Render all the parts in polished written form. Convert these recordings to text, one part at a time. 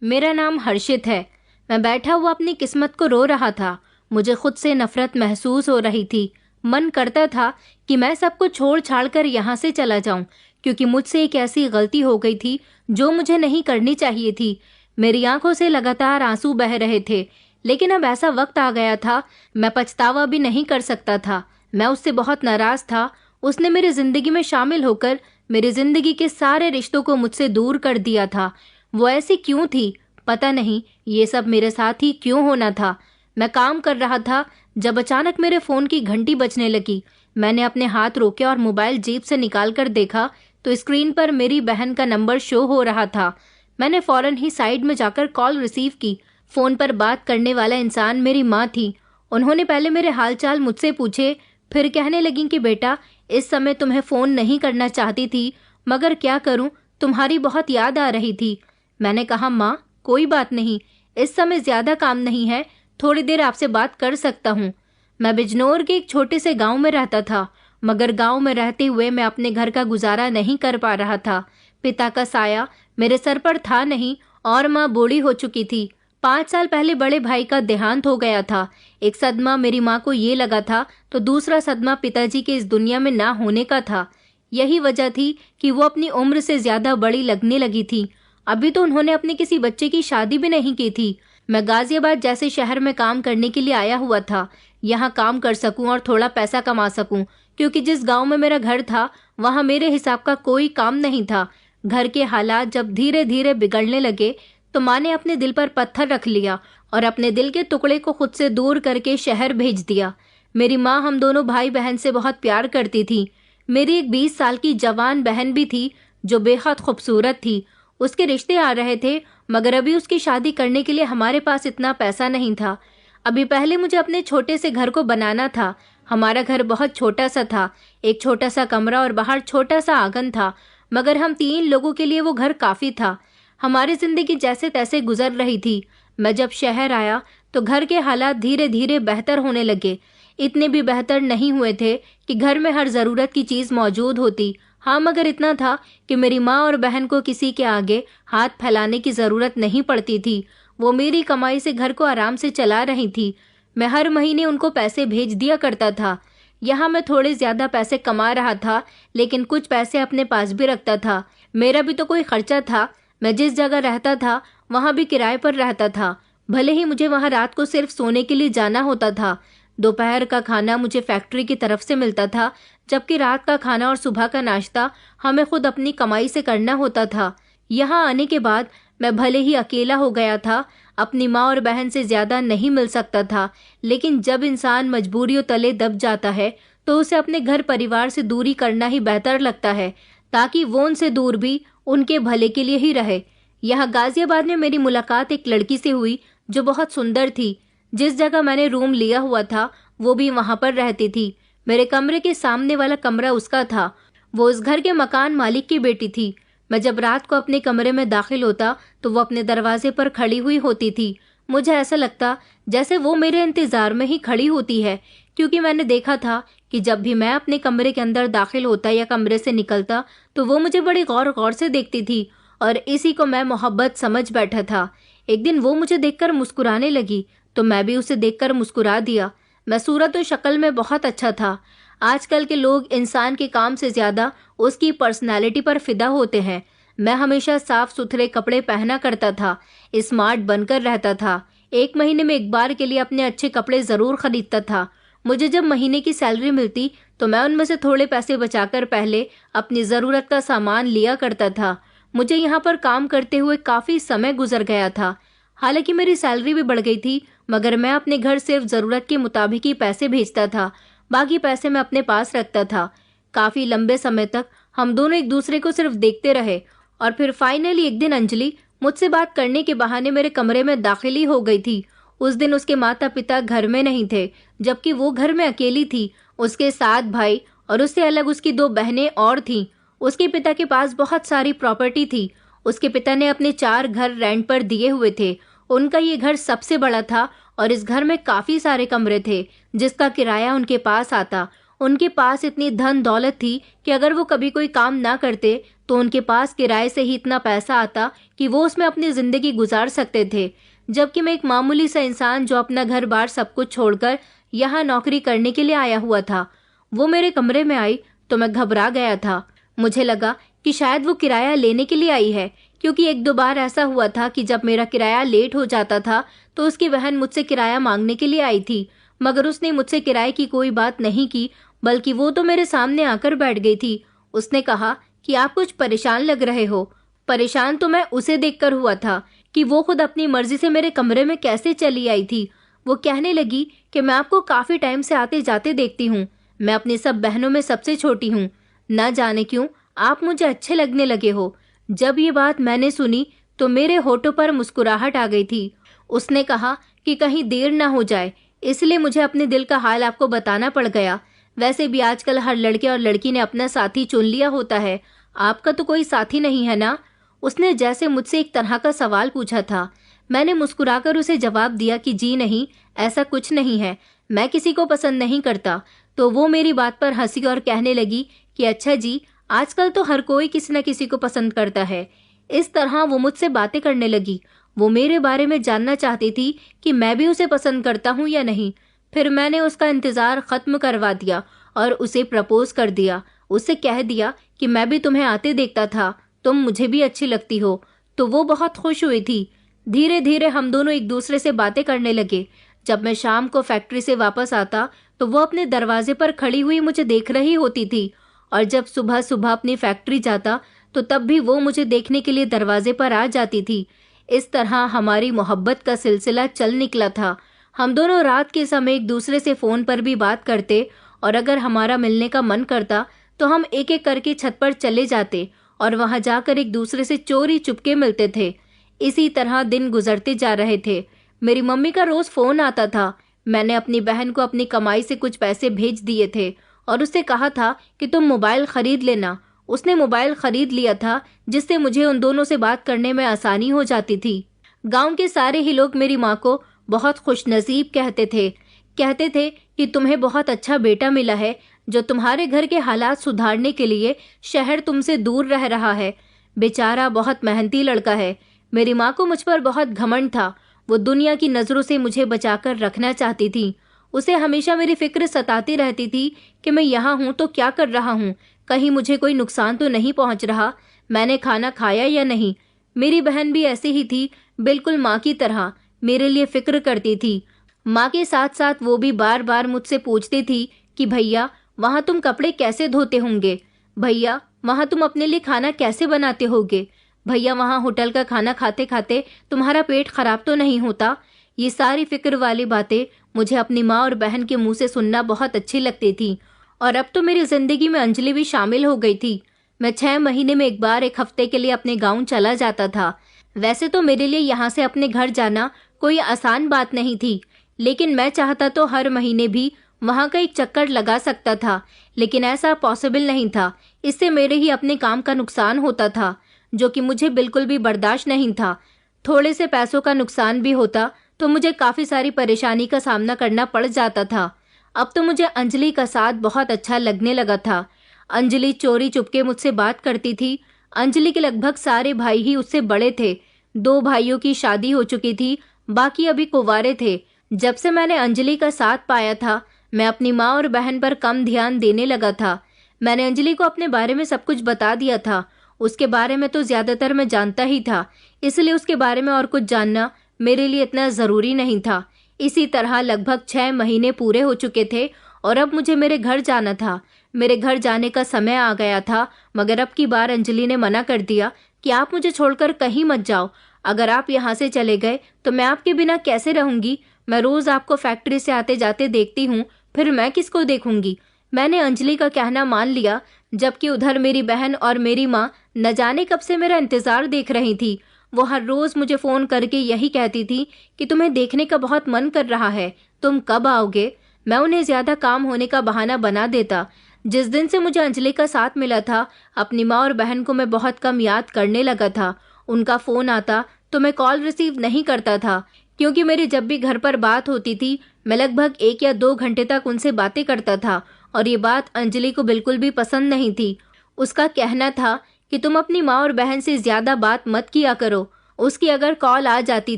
मेरा नाम हर्षित है। मैं बैठा हुआ अपनी किस्मत को रो रहा था। मुझे खुद से नफरत महसूस हो रही थी। मन करता था कि मैं सब कुछ छोड़ छाड़ कर यहाँ से चला जाऊं, क्योंकि मुझसे एक ऐसी गलती हो गई थी जो मुझे नहीं करनी चाहिए थी। मेरी आंखों से लगातार आंसू बह रहे थे, लेकिन अब ऐसा वक्त आ गया था, मैं पछतावा भी नहीं कर सकता था। मैं उससे बहुत नाराज था। उसने मेरी जिंदगी में शामिल होकर मेरी जिंदगी के सारे रिश्तों को मुझसे दूर कर दिया था। वो ऐसी क्यों थी? पता नहीं ये सब मेरे साथ ही क्यों होना था। मैं काम कर रहा था जब अचानक मेरे फोन की घंटी बजने लगी। मैंने अपने हाथ रोके और मोबाइल जेब से निकाल कर देखा तो स्क्रीन पर मेरी बहन का नंबर शो हो रहा था। मैंने फौरन ही साइड में जाकर कॉल रिसीव की। फोन पर बात करने वाला इंसान मेरी माँ थी। उन्होंने पहले मेरे हालचाल मुझसे पूछे, फिर कहने लगी कि बेटा, इस समय तुम्हें फोन नहीं करना चाहती थी, मगर क्या करूं, तुम्हारी बहुत याद आ रही थी। मैंने कहा, माँ कोई बात नहीं, इस समय ज्यादा काम नहीं है, थोड़ी देर आपसे बात कर सकता हूँ। मैं बिजनौर के एक छोटे से गांव में रहता था, मगर गांव में रहते हुए मैं अपने घर का गुजारा नहीं कर पा रहा था। पिता का साया मेरे सर पर था नहीं और माँ बूढ़ी हो चुकी थी। 5 साल पहले बड़े भाई का देहांत हो गया था। एक सदमा मेरी माँ को ये लगा था, तो दूसरा सदमा पिताजी के इस दुनिया में ना होने का था। यही वजह थी कि वो अपनी उम्र से ज्यादा बड़ी लगने लगी थी। अभी तो उन्होंने अपने किसी बच्चे की शादी भी नहीं की थी। मैं गाजियाबाद जैसे शहर में काम करने के लिए आया हुआ था, यहाँ काम कर सकूं और थोड़ा पैसा कमा सकूं, क्योंकि जिस गांव में मेरा घर था वहाँ मेरे हिसाब का कोई काम नहीं था। घर के हालात जब धीरे धीरे बिगड़ने लगे तो माँ ने अपने दिल पर पत्थर रख लिया और अपने दिल के टुकड़े को खुद से दूर करके शहर भेज दिया। मेरी माँ हम दोनों भाई बहन से बहुत प्यार करती थी। मेरी एक 20 साल की जवान बहन भी थी जो बेहद खूबसूरत थी। उसके रिश्ते आ रहे थे, मगर अभी उसकी शादी करने के लिए हमारे पास इतना पैसा नहीं था। अभी पहले मुझे अपने छोटे से घर को बनाना था। हमारा घर बहुत छोटा सा था, एक छोटा सा कमरा और बाहर छोटा सा आंगन था, मगर हम 3 लोगों के लिए वो घर काफी था। हमारी जिंदगी जैसे तैसे गुजर रही थी। मैं जब शहर आया तो घर के हालात धीरे धीरे बेहतर होने लगे। इतने भी बेहतर नहीं हुए थे कि घर में हर जरूरत की चीज मौजूद होती। हाँ, मगर इतना था कि मेरी माँ और बहन को किसी के आगे हाथ फैलाने की जरूरत नहीं पड़ती थी। वो मेरी कमाई से घर को आराम से चला रही थी। मैं हर महीने उनको पैसे भेज दिया करता था। यहाँ मैं थोड़े ज्यादा पैसे कमा रहा था, लेकिन कुछ पैसे अपने पास भी रखता था। मेरा भी तो कोई खर्चा था। मैं जिस जगह रहता था वहाँ भी किराए पर रहता था, भले ही मुझे वहाँ रात को सिर्फ सोने के लिए जाना होता था। दोपहर का खाना मुझे फैक्ट्री की तरफ से मिलता था, जबकि रात का खाना और सुबह का नाश्ता हमें खुद अपनी कमाई से करना होता था। यहाँ आने के बाद मैं भले ही अकेला हो गया था, अपनी माँ और बहन से ज्यादा नहीं मिल सकता था, लेकिन जब इंसान मजबूरियों तले दब जाता है तो उसे अपने घर परिवार से दूरी करना ही बेहतर लगता है, ताकि वो उनसे दूर भी उनके भले के लिए ही रहे। यहाँ गाजियाबाद में मेरी मुलाकात एक लड़की से हुई जो बहुत सुंदर थी। जिस जगह मैंने रूम लिया हुआ था वो भी वहां पर रहती थी। मेरे कमरे के सामने वाला कमरा उसका था। वो उस घर के मकान मालिक की बेटी थी। मैं जब रात को अपने कमरे में दाखिल होता तो वो अपने दरवाजे पर खड़ी हुई होती थी। मुझे ऐसा लगता जैसे वो मेरे इंतजार में ही खड़ी होती है, क्योंकि मैंने देखा था कि जब भी मैं अपने कमरे के अंदर दाखिल होता या कमरे से निकलता तो वो मुझे बड़ी गौर गौर से देखती थी, और इसी को मैं मोहब्बत समझ बैठा था। एक दिन वो मुझे देखकर मुस्कुराने लगी तो मैं भी उसे देखकर मुस्कुरा दिया। मैं सूरत और शक्ल में बहुत अच्छा था। आजकल के लोग इंसान के काम से ज्यादा उसकी पर्सनालिटी पर फिदा होते हैं। मैं हमेशा साफ सुथरे कपड़े पहना करता था, स्मार्ट बनकर रहता था। 1 महीने में एक बार के लिए अपने अच्छे कपड़े जरूर खरीदता था। मुझे जब महीने की सैलरी मिलती तो मैं उनमें से थोड़े पैसे बचाकर पहले अपनी जरूरत का सामान लिया करता था। मुझे यहाँ पर काम करते हुए काफी समय गुजर गया था। हालांकि मेरी सैलरी भी बढ़ गई थी, मगर मैं अपने घर सिर्फ जरूरत के मुताबिक ही पैसे भेजता था। बाकी पैसे मैं अपने पास रखता था। काफी लंबे समय तक हम दोनों एक दूसरे को सिर्फ देखते रहे, और फिर फाइनली एक दिन अंजलि मुझसे बात करने के बहाने मेरे कमरे में दाखिल ही हो गई थी। उस दिन उसके माता पिता घर में नहीं थे, जबकि वो घर में अकेली थी। उसके 7 भाई और उससे अलग उसकी 2 बहनें और थीं। उसके पिता के पास बहुत सारी प्रॉपर्टी थी। उसके पिता ने अपने 4 घर रेंट पर दिए हुए थे। उनका ये घर सबसे बड़ा था और इस घर में काफी सारे कमरे थे जिसका किराया उनके पास आता। उनके पास इतनी धन दौलत थी कि अगर वो कभी कोई काम ना करते तो उनके पास किराए से ही इतना पैसा आता कि वो उसमें अपनी ज़िंदगी गुजार सकते थे, जबकि मैं एक मामूली सा इंसान जो अपना घर बार सब कुछ छोड़कर यहाँ नौकरी करने के लिए आया हुआ था। वो मेरे कमरे में आई तो मैं घबरा गया था। मुझे लगा कि शायद वो किराया लेने के लिए आई है, क्योंकि एक दो बार ऐसा हुआ था कि जब मेरा किराया लेट हो जाता था तो उसकी बहन मुझसे किराया मांगने के लिए आई थी, मगर उसने मुझसे किराए की कोई बात नहीं की, बल्कि वो तो मेरे सामने आकर बैठ गई थी। उसने कहा कि आप कुछ परेशान लग रहे हो। परेशान तो मैं उसे देखकर हुआ था कि वो खुद अपनी मर्जी से मेरे कमरे में कैसे चली आई थी। वो कहने लगी कि मैं आपको काफी टाइम से आते जाते देखती हूँ। मैं अपनी सब बहनों में सबसे छोटी हूँ। न जाने क्यों आप मुझे अच्छे लगने लगे हो। जब ये बात मैंने सुनी तो मेरे होठों पर मुस्कुराहट आ गई थी। उसने कहा कि कहीं देर ना हो जाए, इसलिए मुझे अपने दिल का हाल आपको बताना पड़ गया। वैसे भी आजकल हर लड़के और लड़की ने अपना साथी चुन लिया होता है। आपका तो कोई साथी नहीं है ना? उसने जैसे मुझसे एक तरह का सवाल पूछा था। मैंने मुस्कुराकर उसे जवाब दिया कि जी नहीं, ऐसा कुछ नहीं है, मैं किसी को पसंद नहीं करता। तो वो मेरी बात पर हंसी और कहने लगी कि अच्छा जी, आजकल तो हर कोई किसी न किसी को पसंद करता है। इस तरह वो मुझसे बातें करने लगी। वो मेरे बारे में जानना चाहती थी कि मैं भी उसे पसंद करता हूँ या नहीं। फिर मैंने उसका इंतजार खत्म करवा दिया और उसे प्रपोज कर दिया। उसे कह दिया कि मैं भी तुम्हें आते देखता था, तुम मुझे भी अच्छी लगती हो। तो वो बहुत खुश हुई थी। धीरे धीरे हम दोनों एक दूसरे से बातें करने लगे। जब मैं शाम को फैक्ट्री से वापस आता तो वो अपने दरवाजे पर खड़ी हुई मुझे देख रही होती थी, और जब सुबह सुबह अपनी फैक्ट्री जाता तो तब भी वो मुझे देखने के लिए दरवाजे पर आ जाती थी। इस तरह हमारी मोहब्बत का सिलसिला चल निकला था। हम दोनों रात के समय एक दूसरे से फ़ोन पर भी बात करते, और अगर हमारा मिलने का मन करता तो हम एक एक करके छत पर चले जाते और वहां जाकर एक दूसरे से चोरी चुपके मिलते थे। इसी तरह दिन गुजरते जा रहे थे। मेरी मम्मी का रोज फ़ोन आता था। मैंने अपनी बहन को अपनी कमाई से कुछ पैसे भेज दिए थे और उससे कहा था कि तुम मोबाइल खरीद लेना। उसने मोबाइल खरीद लिया था, जिससे मुझे उन दोनों से बात करने में आसानी हो जाती थी। गांव के सारे ही लोग मेरी माँ को बहुत खुशनसीब कहते थे कि तुम्हें बहुत अच्छा बेटा मिला है, जो तुम्हारे घर के हालात सुधारने के लिए शहर तुमसे दूर रह रहा है। बेचारा बहुत मेहनती लड़का है। मेरी माँ को मुझ पर बहुत घमंड था। वो दुनिया की नज़रों से मुझे बचाकर रखना चाहती थी। उसे हमेशा मेरी फिक्र सताती रहती थी कि मैं यहाँ हूँ तो क्या कर रहा हूँ, कहीं मुझे कोई नुकसान तो नहीं पहुँच रहा, मैंने खाना खाया या नहीं। मेरी बहन भी ऐसी ही थी, बिल्कुल माँ की तरह मेरे लिए फिक्र करती थी। माँ के साथ साथ वो भी बार बार मुझसे पूछती थी कि भैया वहाँ तुम कपड़े कैसे धोते होंगे, भैया वहाँ तुम अपने लिए खाना कैसे बनाते होगे, भैया वहाँ होटल का खाना खाते खाते तुम्हारा पेट खराब तो नहीं होता। ये सारी फिक्र वाली बातें मुझे अपनी माँ और बहन के मुंह से सुनना बहुत अच्छी लगती थी। और अब तो मेरी जिंदगी में अंजलि भी शामिल हो गई थी। मैं 6 महीने में एक बार एक हफ्ते के लिए अपने गाँव चला जाता था। वैसे तो मेरे लिए यहाँ से अपने घर जाना कोई आसान बात नहीं थी, लेकिन मैं चाहता तो हर महीने भी वहाँ का एक चक्कर लगा सकता था, लेकिन ऐसा पॉसिबल नहीं था। इससे मेरे ही अपने काम का नुकसान होता था, जो कि मुझे बिल्कुल भी बर्दाश्त नहीं था। थोड़े से पैसों का नुकसान भी होता तो मुझे काफ़ी सारी परेशानी का सामना करना पड़ जाता था। अब तो मुझे अंजलि का साथ बहुत अच्छा लगने लगा था। अंजलि चोरी चुपके मुझसे बात करती थी। अंजलि के लगभग सारे भाई ही उससे बड़े थे। 2 भाइयों की शादी हो चुकी थी, बाकी अभी कुंवारे थे। जब से मैंने अंजलि का साथ पाया था, मैं अपनी माँ और बहन पर कम ध्यान देने लगा था। मैंने अंजलि को अपने बारे में सब कुछ बता दिया था। उसके बारे में तो ज़्यादातर मैं जानता ही था, इसलिए उसके बारे में और कुछ जानना मेरे लिए इतना ज़रूरी नहीं था। इसी तरह लगभग 6 महीने पूरे हो चुके थे और अब मुझे मेरे घर जाना था। मेरे घर जाने का समय आ गया था, मगर अब की बार अंजलि ने मना कर दिया कि आप मुझे छोड़कर कहीं मत जाओ। अगर आप यहाँ से चले गए तो मैं आपके बिना कैसे रहूँगी? मैं रोज़ आपको फैक्ट्री से आते जाते देखती हूँ, फिर मैं किसको देखूँगी? मैंने अंजलि का कहना मान लिया, जबकि उधर मेरी बहन और मेरी माँ न जाने कब से मेरा इंतज़ार देख रही थी। वो हर रोज़ मुझे फ़ोन करके यही कहती थी कि तुम्हें देखने का बहुत मन कर रहा है, तुम कब आओगे? मैं उन्हें ज़्यादा काम होने का बहाना बना देता। जिस दिन से मुझे अंजलि का साथ मिला था, अपनी माँ और बहन को मैं बहुत कम याद करने लगा था। उनका फ़ोन आता तो मैं कॉल रिसीव नहीं करता था, क्योंकि मेरी जब भी घर पर बात होती थी, मैं लगभग 1 या 2 घंटे तक उनसे बातें करता था, और ये बात अंजलि को बिल्कुल भी पसंद नहीं थी। उसका कहना था कि तुम अपनी माँ और बहन से ज्यादा बात मत किया करो। उसकी अगर कॉल आ जाती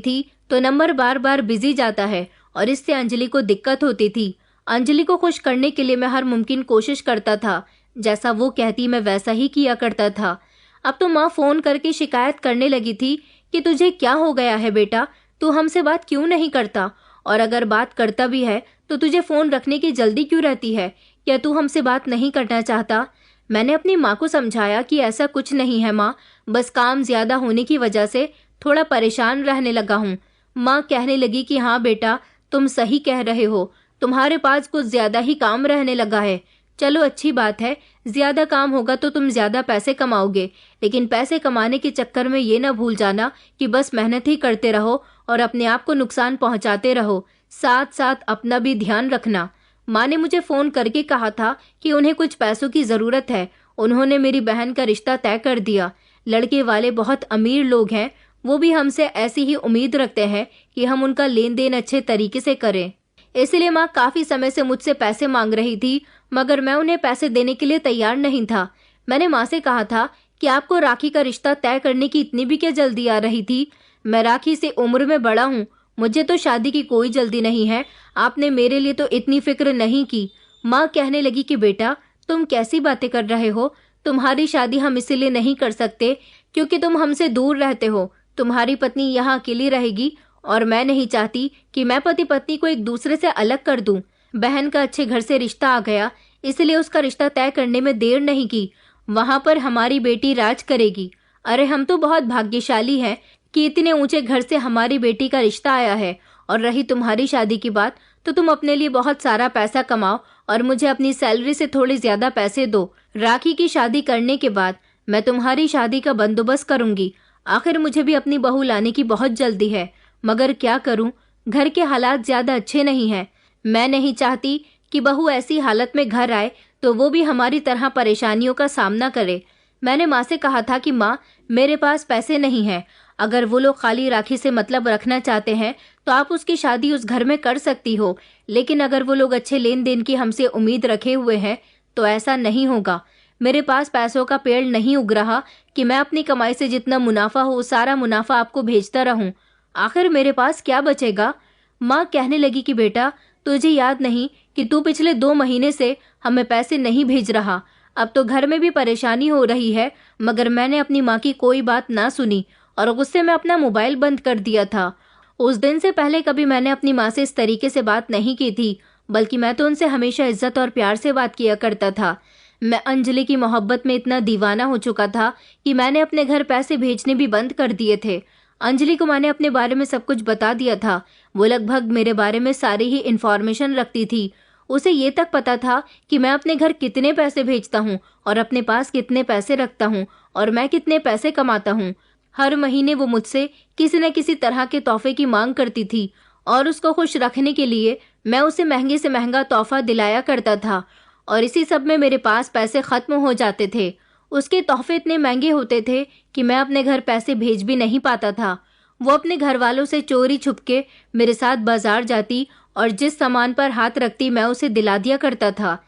थी तो नंबर बार बार बिजी जाता है और इससे अंजलि को दिक्कत होती थी। अंजलि को खुश करने के लिए मैं हर मुमकिन कोशिश करता था। जैसा वो कहती मैं वैसा ही किया करता था। अब तो माँ फोन करके शिकायत करने लगी थी कि तुझे क्या हो गया है बेटा, तू हमसे बात क्यों नहीं करता, और अगर बात करता भी है तो तुझे फोन रखने की जल्दी क्यों रहती है, क्या तू हमसे बात नहीं करना चाहता। मैंने अपनी माँ को समझाया कि ऐसा कुछ नहीं है माँ, बस काम ज्यादा होने की वजह से थोड़ा परेशान रहने लगा हूँ। माँ कहने लगी कि हाँ बेटा, तुम सही कह रहे हो, तुम्हारे पास कुछ ज्यादा ही काम रहने लगा है। चलो अच्छी बात है, ज्यादा काम होगा तो तुम ज्यादा पैसे कमाओगे, लेकिन पैसे कमाने के चक्कर में ये ना भूल जाना कि बस मेहनत ही करते रहो और अपने आप को नुकसान पहुंचाते रहो, साथ साथ अपना भी ध्यान रखना। माँ ने मुझे फोन करके कहा था कि उन्हें कुछ पैसों की जरूरत है। उन्होंने मेरी बहन का रिश्ता तय कर दिया। लड़के वाले बहुत अमीर लोग हैं, वो भी हमसे ऐसी ही उम्मीद रखते हैं कि हम उनका लेन देन अच्छे तरीके से करें। इसलिए माँ काफी समय से मुझसे पैसे मांग रही थी, मगर मैं उन्हें पैसे देने के लिए तैयार नहीं था। मैंने माँ से कहा था कि आपको राखी का रिश्ता तय करने की इतनी भी क्या जल्दी आ रही थी। मैं राखी से उम्र में बड़ा हूँ, मुझे तो शादी की कोई जल्दी नहीं है, आपने मेरे लिए तो इतनी फिक्र नहीं की। माँ कहने लगी कि बेटा तुम कैसी बातें कर रहे हो, तुम्हारी शादी हम इसीलिए नहीं कर सकते क्योंकि तुम हमसे दूर रहते हो। तुम्हारी पत्नी यहाँ अकेली रहेगी और मैं नहीं चाहती कि मैं पति पत्नी को एक दूसरे से अलग कर दूं। बहन का अच्छे घर से रिश्ता आ गया, इसलिए उसका रिश्ता तय करने में देर नहीं की। वहां पर हमारी बेटी राज करेगी। अरे हम तो बहुत भाग्यशाली हैं कि इतने ऊंचे घर से हमारी बेटी का रिश्ता आया है। और रही तुम्हारी शादी की बात, तो तुम अपने लिए बहुत सारा पैसा कमाओ और मुझे अपनी सैलरी से थोड़े ज्यादा पैसे दो। राखी की शादी करने के बाद मैं तुम्हारी शादी का बंदोबस्त करूंगी। आखिर मुझे भी अपनी बहू लाने की बहुत जल्दी है, मगर क्या करूं, घर के हालात ज्यादा अच्छे नहीं हैं। मैं नहीं चाहती कि बहू ऐसी हालत में घर आए तो वो भी हमारी तरह परेशानियों का सामना करे। मैंने माँ से कहा था कि माँ मेरे पास पैसे नहीं हैं, अगर वो लोग खाली राखी से मतलब रखना चाहते हैं तो आप उसकी शादी उस घर में कर सकती हो, लेकिन अगर वो लोग अच्छे लेन देन की हमसे उम्मीद रखे हुए हैं तो ऐसा नहीं होगा। मेरे पास पैसों का पेड़ नहीं उग रहा कि मैं अपनी कमाई से जितना मुनाफा हो सारा मुनाफा आपको भेजता रहूं। आखिर मेरे पास क्या बचेगा। माँ कहने लगी कि बेटा तुझे याद नहीं कि तू पिछले 2 महीने से हमें पैसे नहीं भेज रहा। अब तो घर में भी परेशानी हो रही है, मगर मैंने अपनी माँ की कोई बात ना सुनी और गुस्से में अपना मोबाइल बंद कर दिया था। उस दिन से पहले कभी मैंने अपनी माँ से इस तरीके से बात नहीं की थी, बल्कि मैं तो उनसे हमेशा इज्जत और प्यार से बात किया करता था। मैं अंजलि की मोहब्बत में इतना दीवाना हो चुका था कि मैंने अपने घर पैसे भेजने भी बंद कर दिए थे। अंजलि को मैंने अपने बारे में सब कुछ बता दिया था। वो लगभग मेरे बारे में सारी ही इंफॉर्मेशन रखती थी। उसे ये तक पता था कि मैं अपने घर कितने पैसे भेजता हूँ और अपने पास कितने पैसे रखता हूँ और मैं कितने पैसे कमाता हूँ। हर महीने वो मुझसे किसी न किसी तरह के तोहफे की मांग करती थी और उसको खुश रखने के लिए मैं उसे महंगे से महंगा तोहफा दिलाया करता था, और इसी सब में मेरे पास पैसे खत्म हो जाते थे। उसके तोहफे इतने महंगे होते थे कि मैं अपने घर पैसे भेज भी नहीं पाता था। वो अपने घर वालों से चोरी छुपके मेरे साथ बाजार जाती और जिस सामान पर हाथ रखती मैं उसे दिला दिया करता था।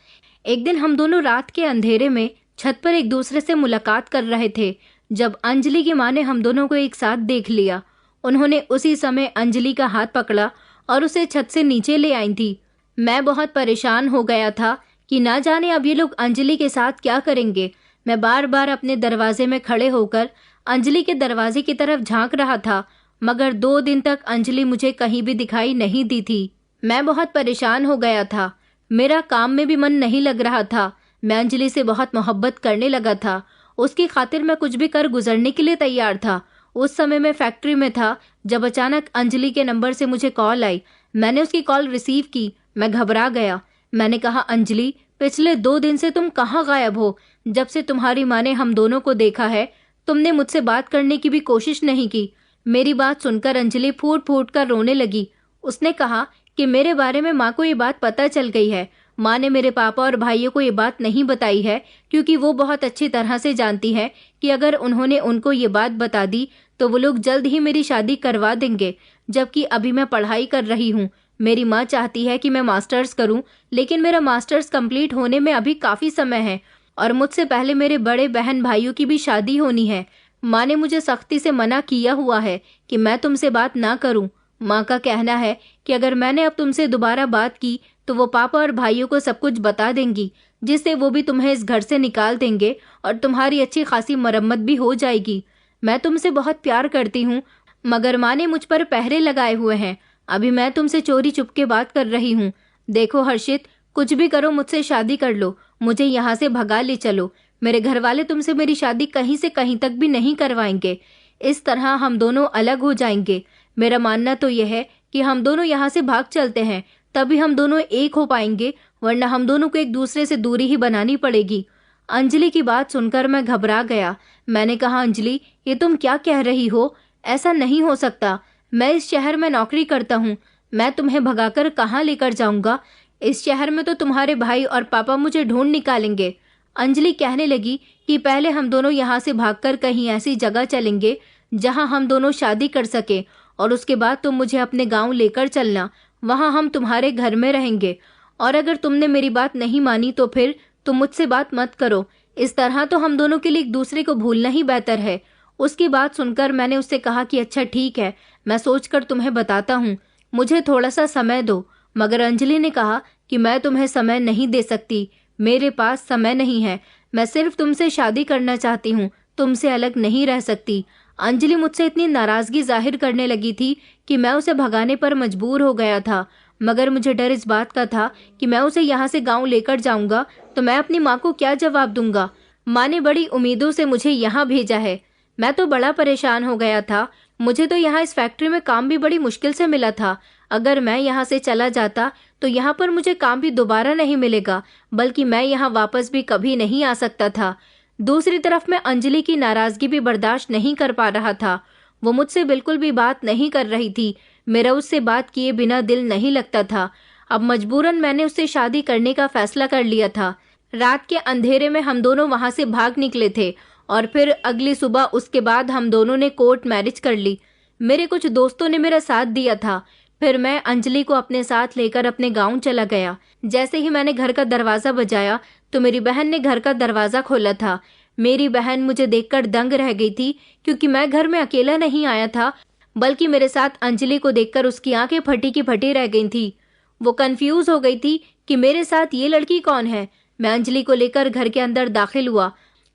एक दिन हम दोनों रात के अंधेरे में छत पर एक दूसरे से मुलाकात कर रहे थे जब अंजलि की माँ ने हम दोनों को एक साथ देख लिया। उन्होंने उसी समय अंजलि का हाथ पकड़ा और उसे छत से नीचे ले आई थी। मैं बहुत परेशान हो गया था कि ना जाने अब ये लोग अंजलि के साथ क्या करेंगे। मैं बार बार अपने दरवाजे में खड़े होकर अंजलि के दरवाजे की तरफ झांक रहा था, मगर 2 दिन तक अंजलि मुझे कहीं भी दिखाई नहीं दी थी। मैं बहुत परेशान हो गया था। मेरा काम में भी मन नहीं लग रहा था। मैं अंजलि से बहुत मोहब्बत करने लगा था। उसकी खातिर मैं कुछ भी कर गुजरने के लिए तैयार था। उस समय मैं फैक्ट्री में था जब अचानक अंजलि के नंबर से मुझे कॉल आई। मैंने उसकी कॉल रिसीव की। मैं घबरा गया। मैंने कहा, अंजलि पिछले 2 दिन से तुम कहाँ गायब हो? जब से तुम्हारी माँ ने हम दोनों को देखा है तुमने मुझसे बात करने की भी कोशिश नहीं की। मेरी बात सुनकर अंजलि फूट फूट कर रोने लगी। उसने कहा कि मेरे बारे में माँ को ये बात पता चल गई है। माँ ने मेरे पापा और भाइयों को ये बात नहीं बताई है क्योंकि वो बहुत अच्छी तरह से जानती है कि अगर उन्होंने उनको ये बात बता दी तो वो लोग जल्द ही मेरी शादी करवा देंगे, जबकि अभी मैं पढ़ाई कर रही हूँ। मेरी माँ चाहती है कि मैं मास्टर्स करूँ, लेकिन मेरा मास्टर्स कंप्लीट होने में अभी काफ़ी समय है और मुझसे पहले मेरे बड़े बहन भाइयों की भी शादी होनी है। माँ ने मुझे सख्ती से मना किया हुआ है कि मैं तुमसे बात ना करूं। माँ का कहना है कि अगर मैंने अब तुमसे दोबारा बात की तो वो पापा और भाइयों को सब कुछ बता देंगी, जिससे वो भी तुम्हें इस घर से निकाल देंगे और तुम्हारी अच्छी खासी मरम्मत भी हो जाएगी। मैं तुमसे बहुत प्यार करती हूँ, मगर माँ ने मुझ पर पहरे लगाए हुए हैं। अभी मैं तुमसे चोरी चुपके बात कर रही हूँ। देखो हर्षित, कुछ भी करो मुझसे शादी कर लो, मुझे यहाँ से भगा ले चलो। मेरे घर वाले तुमसे मेरी शादी कहीं से कहीं तक भी नहीं करवाएंगे। इस तरह हम दोनों अलग हो जाएंगे। मेरा मानना तो यह है कि हम दोनों यहाँ से भाग चलते हैं, तभी हम दोनों एक हो पाएंगे, वरना हम दोनों को एक दूसरे से दूरी ही बनानी पड़ेगी। अंजलि की बात सुनकर मैं घबरा गया। मैंने कहा, अंजलि, ये तुम क्या कह रही हो? ऐसा नहीं हो सकता। मैं इस शहर में नौकरी करता हूँ। मैं तुम्हें भगाकर कहाँ लेकर जाऊंगा? इस शहर में तो तुम्हारे भाई और पापा मुझे ढूंढ निकालेंगे। अंजलि कहने लगी कि पहले हम दोनों यहाँ से भागकर कहीं ऐसी जगह चलेंगे जहाँ हम दोनों शादी कर सके, और उसके बाद तुम मुझे अपने गांव लेकर चलना। वहाँ हम तुम्हारे घर में रहेंगे, और अगर तुमने मेरी बात नहीं मानी तो फिर तुम मुझसे बात मत करो। इस तरह तो हम दोनों के लिए एक दूसरे को भूलना ही बेहतर है। उसकी बात सुनकर मैंने उससे कहा कि अच्छा ठीक है, मैं सोचकर तुम्हें बताता हूँ, मुझे थोड़ा सा समय दो। मगर अंजलि ने कहा कि मैं तुम्हें समय नहीं दे सकती, मेरे पास समय नहीं है। मैं सिर्फ तुमसे शादी करना चाहती हूँ, तुमसे अलग नहीं रह सकती। अंजलि मुझसे इतनी नाराजगी जाहिर करने लगी थी कि मैं उसे भगाने पर मजबूर हो गया था। मगर मुझे डर इस बात का था कि मैं उसे यहाँ से गांव लेकर जाऊंगा तो मैं अपनी माँ को क्या जवाब दूंगा। माँ ने बड़ी उम्मीदों से मुझे यहाँ भेजा है। मैं तो बड़ा परेशान हो गया था। मुझे तो यहाँ इस फैक्ट्री में काम भी बड़ी मुश्किल से मिला था। अगर मैं यहाँ से चला जाता तो यहाँ पर मुझे काम भी दोबारा नहीं मिलेगा, बल्कि मैं यहाँ वापस भी कभी नहीं आ सकता था। दूसरी तरफ मैं अंजलि की नाराजगी भी बर्दाश्त नहीं कर पा रहा था। वो मुझसे बिल्कुल भी बात नहीं कर रही थी। मेरा उससे बात किए बिना दिल नहीं लगता था। अब मजबूरन मैंने उससे शादी करने का फैसला कर लिया था। रात के अंधेरे में हम दोनों वहां से भाग निकले थे, और फिर अगली सुबह उसके बाद हम दोनों ने कोर्ट मैरिज कर ली। मेरे कुछ दोस्तों ने मेरा साथ दिया था। फिर मैं अंजलि को अपने साथ लेकर अपने गांव चला गया। जैसे ही मैंने घर का दरवाजा बजाया तो मेरी बहन ने घर का दरवाजा खोला था। मेरी बहन मुझे देखकर दंग रह गई थी, क्योंकि मैं घर में अकेला नहीं आया था, बल्कि मेरे साथ अंजलि को देखकर उसकी आंखें फटी की फटी रह गई थी। वो कंफ्यूज हो गई थी कि मेरे साथ ये लड़की कौन है। मैं अंजलि को लेकर घर के अंदर दाखिल हुआ।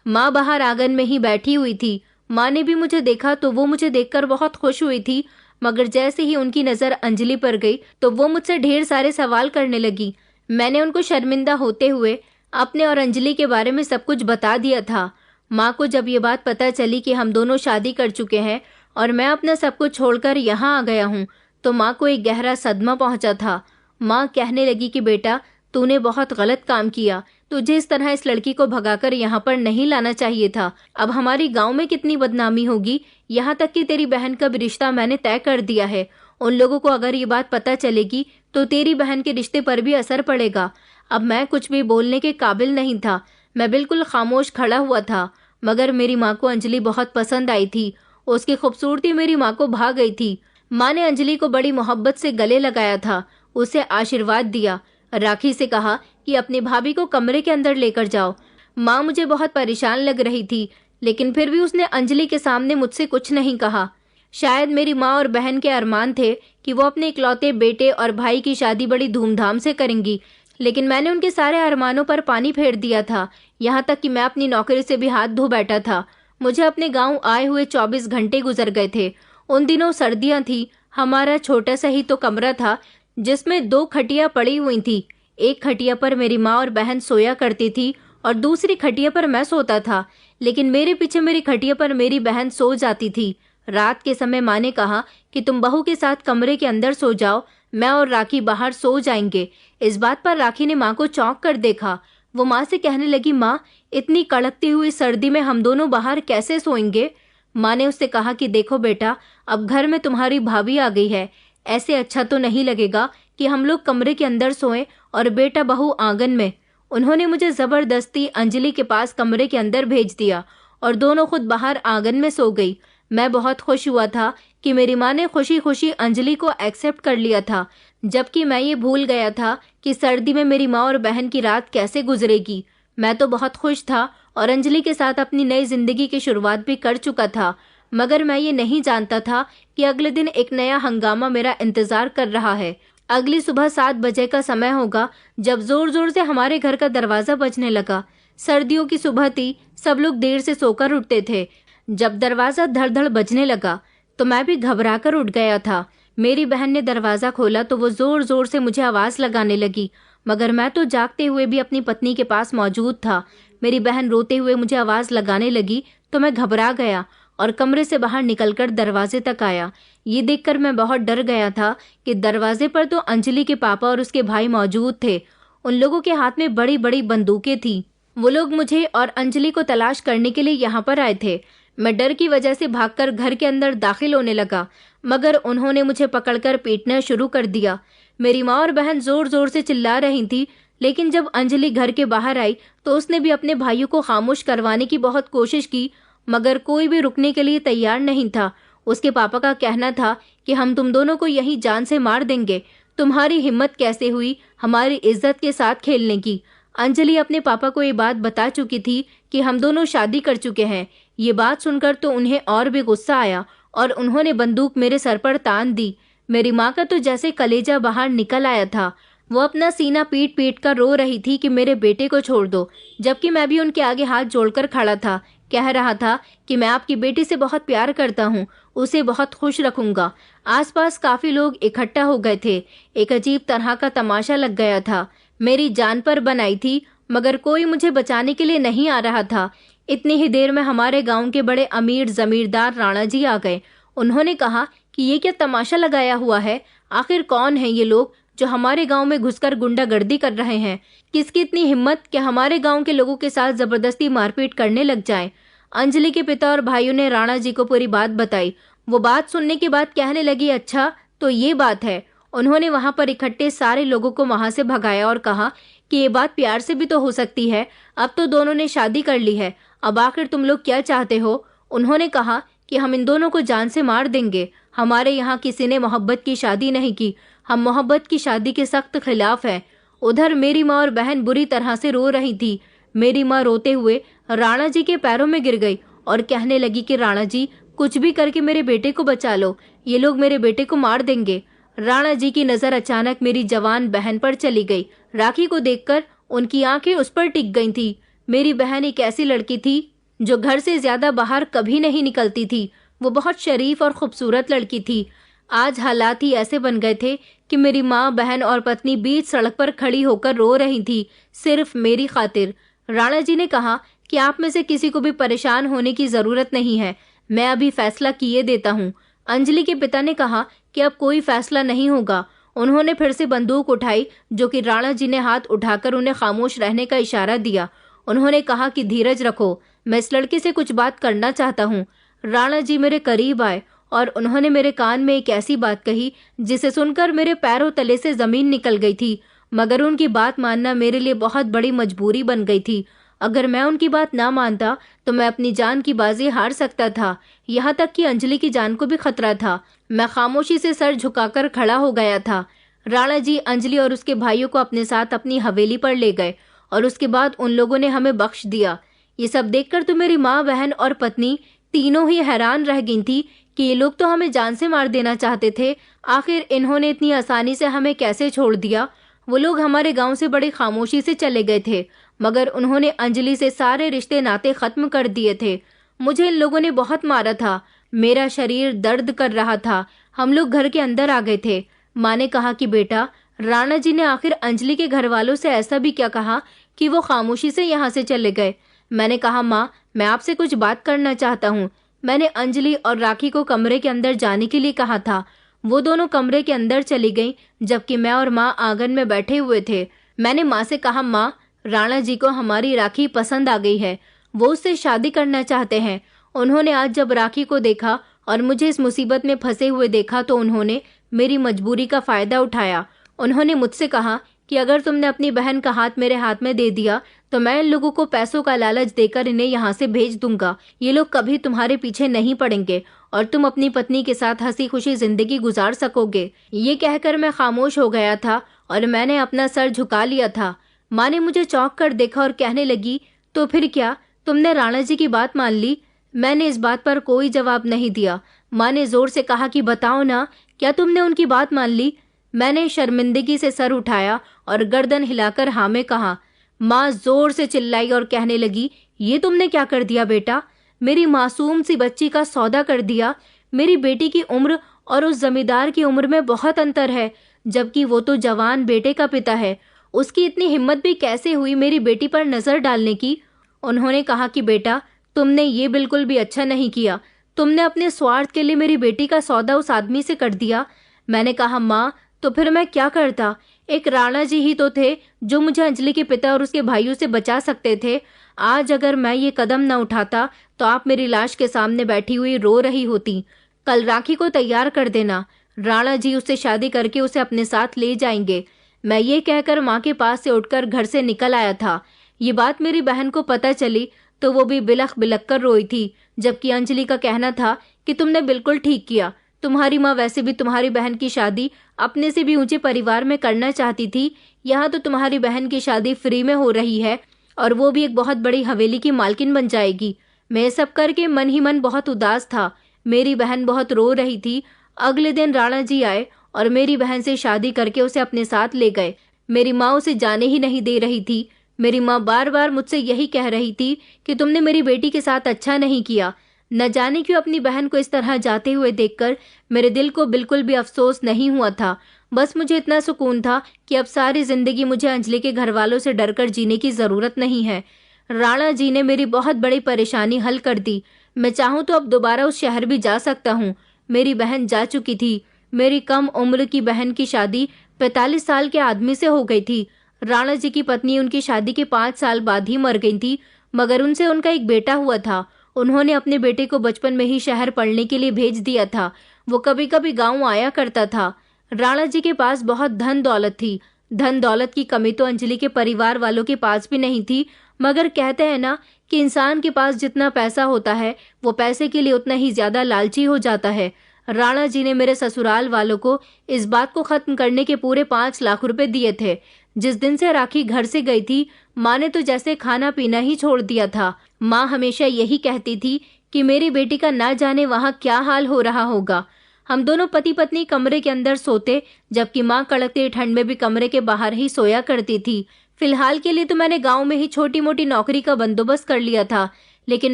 माँ बाहर आंगन में ही बैठी हुई थी। माँ ने भी मुझे देखा तो वो मुझे देखकर बहुत खुश हुई थी, मगर जैसे ही उनकी नजर अंजलि पर गई तो वो मुझसे ढेर सारे सवाल करने लगी। मैंने उनको शर्मिंदा होते हुए अपने और अंजलि के बारे में सब कुछ बता दिया था। माँ को जब ये बात पता चली कि हम दोनों शादी कर चुके हैं और मैं अपना सब कुछ छोड़कर यहाँ आ गया हूँ, तो माँ को एक गहरा सदमा पहुंचा था। माँ कहने लगी कि बेटा, तूने बहुत गलत काम किया। तुझे इस तरह इस लड़की को भगाकर यहाँ पर नहीं लाना चाहिए था। अब हमारी गांव में कितनी बदनामी होगी। यहाँ तक कि तेरी बहन का भी रिश्ता मैंने तय कर दिया है। उन लोगों को अगर ये बात पता चलेगी तो तेरी बहन के रिश्ते पर भी असर पड़ेगा। अब मैं कुछ भी बोलने के काबिल नहीं था। मैं बिल्कुल खामोश खड़ा हुआ था। मगर मेरी माँ को अंजलि बहुत पसंद आई थी। उसकी खूबसूरती मेरी माँ को भा गई थी। माँ ने अंजलि को बड़ी मोहब्बत से गले लगाया था, उसे आशीर्वाद दिया। राखी से कहा कि अपनी भाभी को कमरे के अंदर लेकर जाओ। माँ मुझे बहुत परेशान लग रही थी, लेकिन फिर भी उसने अंजलि के सामने मुझसे कुछ नहीं कहा। शायद मेरी माँ और बहन के अरमान थे कि वो अपने इकलौते बेटे और भाई की शादी बड़ी धूमधाम से करेंगी, लेकिन मैंने उनके सारे अरमानों पर पानी फेर दिया था। यहाँ तक कि मैं अपनी नौकरी से भी हाथ धो बैठा था। मुझे अपने गाँव आए हुए 24 घंटे गुजर गए थे। उन दिनों सर्दियाँ थी। हमारा छोटा सा ही तो कमरा था, जिसमें 2 खटिया पड़ी हुई थी। एक खटिया पर मेरी माँ और बहन सोया करती थी और दूसरी खटिया पर मैं सोता था, लेकिन मेरे पीछे मेरी खटिया पर मेरी बहन सो जाती थी। रात के समय माँ ने कहा कि तुम बहू के साथ कमरे के अंदर सो जाओ, मैं और राखी बाहर सो जाएंगे। इस बात पर राखी ने माँ को चौंक कर देखा। वो माँ से कहने लगी, माँ, इतनी कड़कती हुई सर्दी में हम दोनों बाहर कैसे सोएंगे? माँ ने उससे कहा कि देखो बेटा, अब घर में तुम्हारी भाभी आ गई है, ऐसे अच्छा तो नहीं लगेगा कि हम लोग कमरे के अंदर सोएं और बेटा बहू आंगन में। उन्होंने मुझे जबरदस्ती अंजलि के पास कमरे के अंदर भेज दिया और दोनों खुद बाहर आंगन में सो गई। मैं बहुत खुश हुआ था कि मेरी माँ ने खुशी खुशी अंजलि को एक्सेप्ट कर लिया था, जबकि मैं ये भूल गया था कि सर्दी में मेरी माँ और बहन की रात कैसे गुजरेगी। मैं तो बहुत खुश था और अंजलि के साथ अपनी नई जिंदगी की शुरुआत भी कर चुका था, मगर मैं ये नहीं जानता था कि अगले दिन एक नया हंगामा मेरा इंतजार कर रहा है। अगली सुबह 7 बजे का समय होगा जब जोर जोर से हमारे घर का दरवाजा बजने लगा। सर्दियों की सुबह थी, सब लोग देर से सोकर उठते थे। जब दरवाजा धड़ धड़ बजने लगा तो मैं भी घबराकर उठ गया था। मेरी बहन ने दरवाजा खोला तो वो जोर जोर से मुझे आवाज लगाने लगी, मगर मैं तो जागते हुए भी अपनी पत्नी के पास मौजूद था। मेरी बहन रोते हुए मुझे आवाज लगाने लगी तो मैं घबरा गया और कमरे से बाहर निकलकर दरवाजे तक आया। ये देखकर मैं बहुत डर गया था कि दरवाजे पर तो अंजलि के पापा और उसके भाई मौजूद थे। उन लोगों के हाथ में बड़ी बड़ी बंदूकें थी। वो लोग मुझे और अंजलि को तलाश करने के लिए यहाँ पर आए थे। मैं डर की वजह से भागकर घर के अंदर दाखिल होने लगा, मगर उन्होंने मुझे पकड़कर पीटना शुरू कर दिया। मेरी माँ और बहन जोर जोर से चिल्ला रही थी, लेकिन जब अंजलि घर के बाहर आई तो उसने भी अपने भाइयों को खामोश करवाने की बहुत कोशिश की, मगर कोई भी रुकने के लिए तैयार नहीं था। उसके पापा का कहना था कि हम तुम दोनों को यहीं जान से मार देंगे। तुम्हारी हिम्मत कैसे हुई हमारी इज्जत के साथ खेलने की। अंजलि अपने पापा को ये बात बता चुकी थी कि हम दोनों शादी कर चुके हैं। ये बात सुनकर तो उन्हें और भी गुस्सा आया और उन्होंने बंदूक मेरे सर पर तान दी। मेरी माँ का तो जैसे कलेजा बाहर निकल आया था। वो अपना सीना पीट पीट कर रो रही थी कि मेरे बेटे को छोड़ दो, जबकि मैं भी उनके आगे हाथ जोड़कर खड़ा था। कह रहा था कि मैं आपकी बेटी से बहुत प्यार करता हूँ, उसे बहुत खुश रखूंगा। आसपास काफी लोग इकट्ठा हो गए थे। एक अजीब तरह का तमाशा लग गया था। मेरी जान पर बनाई थी, मगर कोई मुझे बचाने के लिए नहीं आ रहा था। इतनी ही देर में हमारे गांव के बड़े अमीर जमींदार राणा जी आ गए। उन्होंने कहा कि ये क्या तमाशा लगाया हुआ है, आखिर कौन है ये लोग जो हमारे गांव में घुसकर गुंडागर्दी कर रहे हैं। किसकी इतनी हिम्मत कि हमारे गांव के लोगों के साथ जबरदस्ती मारपीट करने लग जाएं। अंजलि के पिता और भाइयों ने राणा जी को पूरी बात बताई। वो बात सुनने के बाद कहने लगी, अच्छा तो ये बात है। उन्होंने वहां पर इकट्ठे सारे लोगों को वहां से भगाया और कहा कि ये बात प्यार से भी तो हो सकती है। अब तो दोनों ने शादी कर ली है, अब आखिर तुम लोग क्या चाहते हो। उन्होंने कहा कि हम इन दोनों को जान से मार देंगे। हमारे यहाँ किसी ने मोहब्बत की शादी नहीं की, हम मोहब्बत की शादी के सख्त खिलाफ हैं। उधर मेरी माँ और बहन बुरी तरह से रो रही थी। मेरी माँ रोते हुए राणा जी के पैरों में गिर गई और कहने लगी कि राणा जी कुछ भी करके मेरे बेटे को बचा लो, ये लोग मेरे बेटे को मार देंगे। राणा जी की नजर अचानक मेरी जवान बहन पर चली गई। राखी को देखकर उनकी आंखें उस पर टिक गई थी। मेरी बहन एक ऐसी लड़की थी जो घर से ज्यादा बाहर कभी नहीं निकलती थी। वो बहुत शरीफ और खूबसूरत लड़की थी। आज हालात ही ऐसे बन गए थे कि मेरी माँ, बहन और पत्नी बीच सड़क पर खड़ी होकर रो रही थी, सिर्फ मेरी खातिर। राणा जी ने कहा कि आप में से किसी को भी परेशान होने की जरूरत नहीं है, मैं अभी फैसला किए देता हूँ। अंजलि के पिता ने कहा कि अब कोई फैसला नहीं होगा। उन्होंने फिर से बंदूक उठाई, जो कि राणा जी ने हाथ उठाकर उन्हें खामोश रहने का इशारा दिया। उन्होंने कहा कि धीरज रखो, मैं इस लड़के से कुछ बात करना चाहता हूँ। राणा जी मेरे करीब आए और उन्होंने मेरे कान में एक ऐसी बात कही जिसे सुनकर मेरे पैरों तले से जमीन निकल गई थी, मगर उनकी बात मानना मेरे लिए बहुत बड़ी मजबूरी बन गई थी। अगर मैं उनकी बात ना मानता तो मैं अपनी जान की बाजी हार सकता था, यहाँ तक कि अंजलि की जान को भी खतरा था। मैं खामोशी से सर झुकाकर खड़ा हो गया था। राणा जी अंजलि और उसके भाइयों को अपने साथ अपनी हवेली पर ले गए और उसके बाद उन लोगों ने हमें बख्श दिया। ये सब देखकर तो मेरी माँ, बहन और पत्नी तीनों ही हैरान रह गई थी कि ये लोग तो हमें जान से मार देना चाहते थे, आखिर इन्होंने इतनी आसानी से हमें कैसे छोड़ दिया। वो लोग हमारे गांव से बड़ी खामोशी से चले गए थे, मगर उन्होंने अंजलि से सारे रिश्ते नाते खत्म कर दिए थे। मुझे इन लोगों ने बहुत मारा था, मेरा शरीर दर्द कर रहा था। हम लोग घर के अंदर आ गए थे। माँ ने कहा कि बेटा, राणा जी ने आखिर अंजलि के घर वालों से ऐसा भी क्या कहा कि वो खामोशी से यहाँ से चले गए। मैंने कहा, माँ मैं आपसे कुछ बात करना चाहता हूँ। मैंने अंजलि और राखी को कमरे के अंदर जाने के लिए कहा था। वो दोनों कमरे के अंदर चली गईं, जबकि मैं और माँ आंगन में बैठे हुए थे। मैंने माँ से कहा, माँ राणा जी को हमारी राखी पसंद आ गई है, वो उससे शादी करना चाहते हैं। उन्होंने आज जब राखी को देखा और मुझे इस मुसीबत में फंसे हुए देखा तो उन्होंने मेरी मजबूरी का फायदा उठाया। उन्होंने मुझसे कहा कि अगर तुमने अपनी बहन का हाथ मेरे हाथ में दे दिया तो मैं इन लोगों को पैसों का लालच देकर इन्हें यहाँ से भेज दूंगा। ये लोग कभी तुम्हारे पीछे नहीं पड़ेंगे और तुम अपनी पत्नी के साथ हंसी खुशी जिंदगी गुजार सकोगे। ये कहकर मैं खामोश हो गया था और मैंने अपना सर झुका लिया था। माँ ने मुझे चौंक कर देखा और कहने लगी, तो फिर क्या, तुमने राणा जी की बात मान ली? मैंने इस बात पर कोई जवाब नहीं दिया। माँ ने जोर से कहा कि बताओ ना, क्या तुमने उनकी बात मान ली? मैंने शर्मिंदगी से सर उठाया और गर्दन हिलाकर हाँ में कहा। माँ जोर से चिल्लाई और कहने लगी, ये तुमने क्या कर दिया बेटा? मेरी मासूम सी बच्ची का सौदा कर दिया। मेरी बेटी की उम्र और उस जमींदार की उम्र में बहुत अंतर है, जबकि वो तो जवान बेटे का पिता है। उसकी इतनी हिम्मत भी कैसे हुई मेरी बेटी पर नजर डालने की? उन्होंने कहा कि बेटा, तुमने ये बिल्कुल भी अच्छा नहीं किया। तुमने अपने स्वार्थ के लिए मेरी बेटी का सौदा उस आदमी से कर दिया। मैंने कहा, माँ, तो फिर मैं क्या करता? एक राणा जी ही तो थे जो मुझे अंजलि के पिता और उसके भाइयों से बचा सकते थे। आज अगर मैं ये कदम न उठाता तो आप मेरी लाश के सामने बैठी हुई रो रही होती। कल राखी को तैयार कर देना, राणा जी उससे शादी करके उसे अपने साथ ले जाएंगे। मैं ये कहकर माँ के पास से उठकर घर से निकल आया था। ये बात मेरी बहन को पता चली तो वो भी बिलख बिलख कर रोई थी, जबकि अंजलि का कहना था कि तुमने बिल्कुल ठीक किया। तुम्हारी माँ वैसे भी तुम्हारी बहन की शादी अपने से भी ऊंचे परिवार में करना चाहती थी। यहाँ तो तुम्हारी बहन की शादी फ्री में हो रही है और वो भी एक बहुत बड़ी हवेली की मालकिन बन जाएगी। मैं सब करके मन ही मन बहुत उदास था। मेरी बहन बहुत रो रही थी। अगले दिन राणा जी आए और मेरी बहन से शादी करके उसे अपने साथ ले गए। मेरी माँ उसे जाने ही नहीं दे रही थी। मेरी माँ बार बार मुझसे यही कह रही थी कि तुमने मेरी बेटी के साथ अच्छा नहीं किया। न जाने क्यों अपनी बहन को इस तरह जाते हुए देखकर मेरे दिल को बिल्कुल भी अफसोस नहीं हुआ था। बस मुझे इतना सुकून था कि अब सारी जिंदगी मुझे अंजलि के घर वालों से डरकर जीने की जरूरत नहीं है। राणा जी ने मेरी बहुत बड़ी परेशानी हल कर दी। मैं चाहूँ तो अब दोबारा उस शहर भी जा सकता हूँ। मेरी बहन जा चुकी थी। मेरी कम उम्र की बहन की शादी 45 साल के आदमी से हो गई थी। राणा जी की पत्नी उनकी शादी के 5 साल बाद ही मर गई थी, मगर उनसे उनका एक बेटा हुआ था। उन्होंने अपने बेटे को बचपन में ही शहर पढ़ने के लिए भेज दिया था। वो कभी कभी गांव आया करता था। राणा जी के पास बहुत धन दौलत थी। धन दौलत की कमी तो अंजलि के परिवार वालों के पास भी नहीं थी, मगर कहते हैं ना कि इंसान के पास जितना पैसा होता है वो पैसे के लिए उतना ही ज्यादा लालची हो जाता है। राणा जी ने मेरे ससुराल वालों को इस बात को खत्म करने के पूरे 5 लाख रुपए दिए थे। जिस दिन से राखी घर से गई थी, माँ ने तो जैसे खाना पीना ही छोड़ दिया था। माँ हमेशा यही कहती थी कि मेरी बेटी का ना जाने वहाँ क्या हाल हो रहा होगा। हम दोनों पति पत्नी कमरे के अंदर सोते, जबकि माँ कड़कती ठंड में भी कमरे के बाहर ही सोया करती थी। फिलहाल के लिए तो मैंने गांव में ही छोटी मोटी नौकरी का बंदोबस्त कर लिया था, लेकिन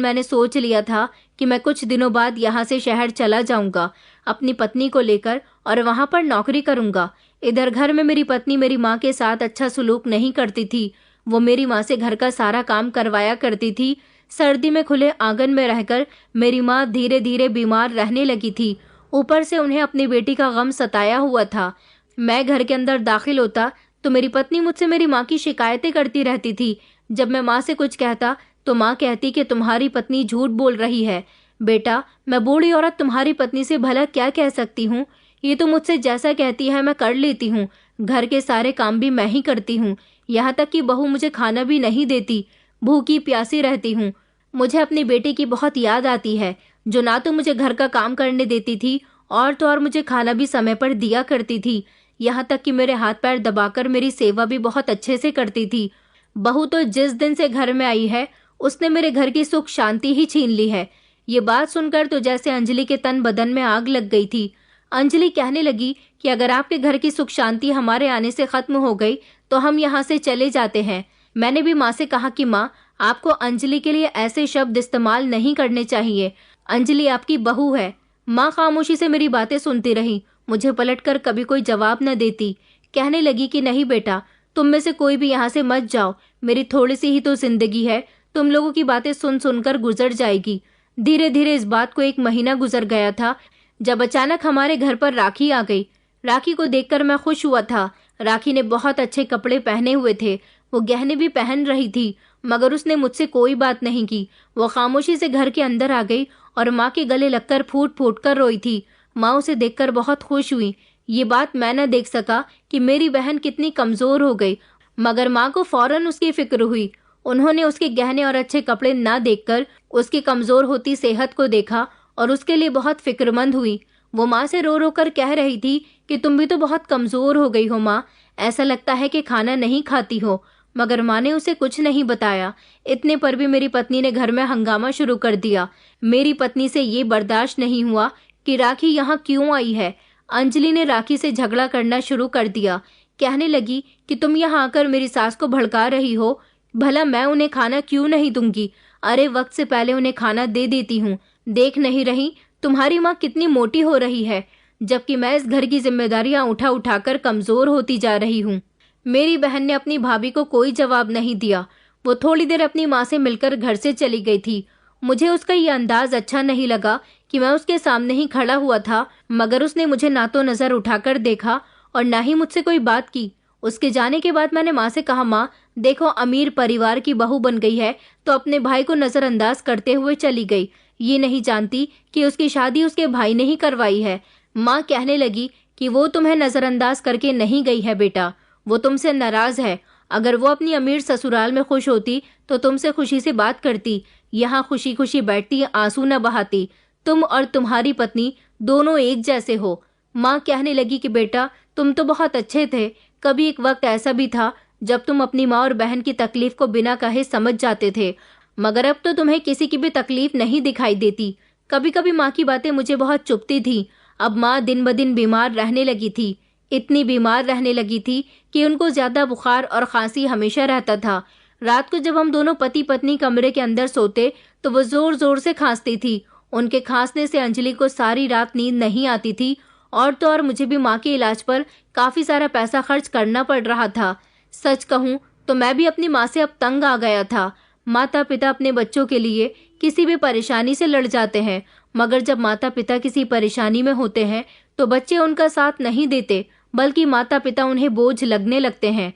मैंने सोच लिया था कि मैं कुछ दिनों बाद यहाँ से शहर चला जाऊंगा अपनी पत्नी को लेकर और वहां पर नौकरी करूंगा। इधर घर में मेरी पत्नी मेरी माँ के साथ अच्छा सुलूक नहीं करती थी। वो मेरी माँ से घर का सारा काम करवाया करती थी। सर्दी में खुले आंगन में रहकर मेरी माँ धीरे धीरे बीमार रहने लगी थी। ऊपर से उन्हें अपनी बेटी का गम सताया हुआ था। मैं घर के अंदर दाखिल होता तो मेरी पत्नी मुझसे मेरी माँ की शिकायतें करती रहती थी। जब मैं माँ से कुछ कहता तो माँ कहती कि तुम्हारी पत्नी झूठ बोल रही है। बेटा, मैं बूढ़ी औरत तुम्हारी पत्नी से भला क्या कह सकती हूँ? ये तो मुझसे जैसा कहती है मैं कर लेती हूँ। घर के सारे काम भी मैं ही करती हूँ। यहाँ तक कि बहू मुझे खाना भी नहीं देती। भूखी प्यासी रहती हूँ। मुझे अपनी बेटी की बहुत याद आती है, जो ना तो मुझे घर का काम करने देती थी और तो और मुझे खाना भी समय पर दिया करती थी। यहाँ तक कि मेरे हाथ पैर दबाकर मेरी सेवा भी बहुत अच्छे से करती थी। बहू तो जिस दिन से घर में आई है उसने मेरे घर की सुख शांति ही छीन ली है। ये बात सुनकर तो जैसे अंजलि के तन बदन में आग लग गई थी। अंजलि कहने लगी कि अगर आपके घर की सुख शांति हमारे आने से खत्म हो गई तो हम यहाँ से चले जाते हैं। मैंने भी माँ से कहा कि माँ, आपको अंजलि के लिए ऐसे शब्द इस्तेमाल नहीं करने चाहिए। अंजलि आपकी बहू है। माँ खामोशी से मेरी बातें सुनती रही, मुझे पलटकर कभी कोई जवाब न देती। कहने लगी कि नहीं बेटा, तुम में से कोई भी यहाँ से मत जाओ। मेरी थोड़ी सी ही तो जिंदगी है, तुम लोगों की बातें सुन सुनकर गुजर जाएगी। धीरे धीरे इस बात को 1 महीना गुजर गया था, जब अचानक हमारे घर पर राखी आ गई। राखी को देखकर मैं खुश हुआ था। राखी ने बहुत अच्छे कपड़े पहने हुए थे, वो गहने भी पहन रही थी, मगर उसने मुझसे कोई बात नहीं की। वो खामोशी से घर के अंदर आ गई और माँ के गले लगकर फूट फूट कर रोई थी। माँ उसे देखकर बहुत खुश हुई। ये बात मैं न देख सका कि मेरी बहन कितनी कमजोर हो गई, मगर माँ को फौरन उसकी फिक्र हुई। उन्होंने उसके गहने और अच्छे कपड़े ना देखकर उसकी कमजोर होती सेहत को देखा और उसके लिए बहुत फिक्रमंद हुई। वो माँ से रो रो कर कह रही थी कि तुम भी तो बहुत कमजोर हो गई हो माँ, ऐसा लगता है कि खाना नहीं खाती हो। मगर माँ ने उसे कुछ नहीं बताया। इतने पर भी मेरी पत्नी ने घर में हंगामा शुरू कर दिया। मेरी पत्नी से ये बर्दाश्त नहीं हुआ कि राखी यहाँ क्यों आई है। अंजलि ने राखी से झगड़ा करना शुरू कर दिया। कहने लगी कि तुम यहाँ आकर मेरी सास को भड़का रही हो, भला मैं उन्हें खाना क्यों नहीं दूंगी? अरे वक्त से पहले उन्हें खाना दे देती हूँ। देख नहीं रही तुम्हारी माँ कितनी मोटी हो रही है, जबकि मैं इस घर की जिम्मेदारियां उठा उठाकर कमजोर होती जा रही हूँ। मेरी बहन ने अपनी भाभी को कोई जवाब नहीं दिया। वो थोड़ी देर अपनी माँ से मिलकर घर से चली गई थी। मुझे उसका ये अंदाज अच्छा नहीं लगा कि मैं उसके सामने ही खड़ा हुआ था, मगर उसने मुझे ना तो नजर उठाकर देखा और ना ही मुझसे कोई बात की। उसके जाने के बाद मैंने माँ से कहा, माँ देखो, अमीर परिवार की बहू बन गई है तो अपने भाई को नजरअंदाज करते हुए चली गई। ये नहीं जानती कि उसकी शादी उसके भाई ने ही करवाई है। माँ कहने लगी कि वो तुम्हें नजरअंदाज करके नहीं गई है बेटा, वो तुमसे नाराज है। अगर वो अपनी अमीर ससुराल में खुश होती तो तुमसे खुशी से बात करती। यहाँ खुशी खुशी बैठती, आंसू न बहाती। तुम और तुम्हारी पत्नी दोनों एक जैसे हो। माँ कहने लगी कि बेटा तुम तो बहुत अच्छे थे। कभी एक वक्त ऐसा भी था जब तुम अपनी माँ और बहन की तकलीफ को बिना कहे समझ जाते थे, मगर अब तो तुम्हें किसी की भी तकलीफ नहीं दिखाई देती। कभी कभी माँ की बातें मुझे बहुत चुभती थी। अब माँ दिन ब दिन बीमार रहने लगी थी। इतनी बीमार रहने लगी थी कि उनको ज्यादा बुखार और खांसी हमेशा रहता था। रात को जब हम दोनों पति पत्नी कमरे के अंदर सोते तो वो जोर जोर से खांसती थी। उनके खांसने से अंजलि को सारी रात नींद नहीं आती थी, और तो और मुझे भी माँ के इलाज पर काफी सारा पैसा खर्च करना पड़ रहा था। सच कहूँ तो मैं भी अपनी माँ से अब तंग आ गया था। माता पिता अपने बच्चों के लिए किसी भी परेशानी से लड़ जाते हैं, मगर जब माता पिता किसी परेशानी में होते हैं तो बच्चे उनका साथ नहीं देते, बल्कि माता पिता उन्हें बोझ लगने लगते हैं।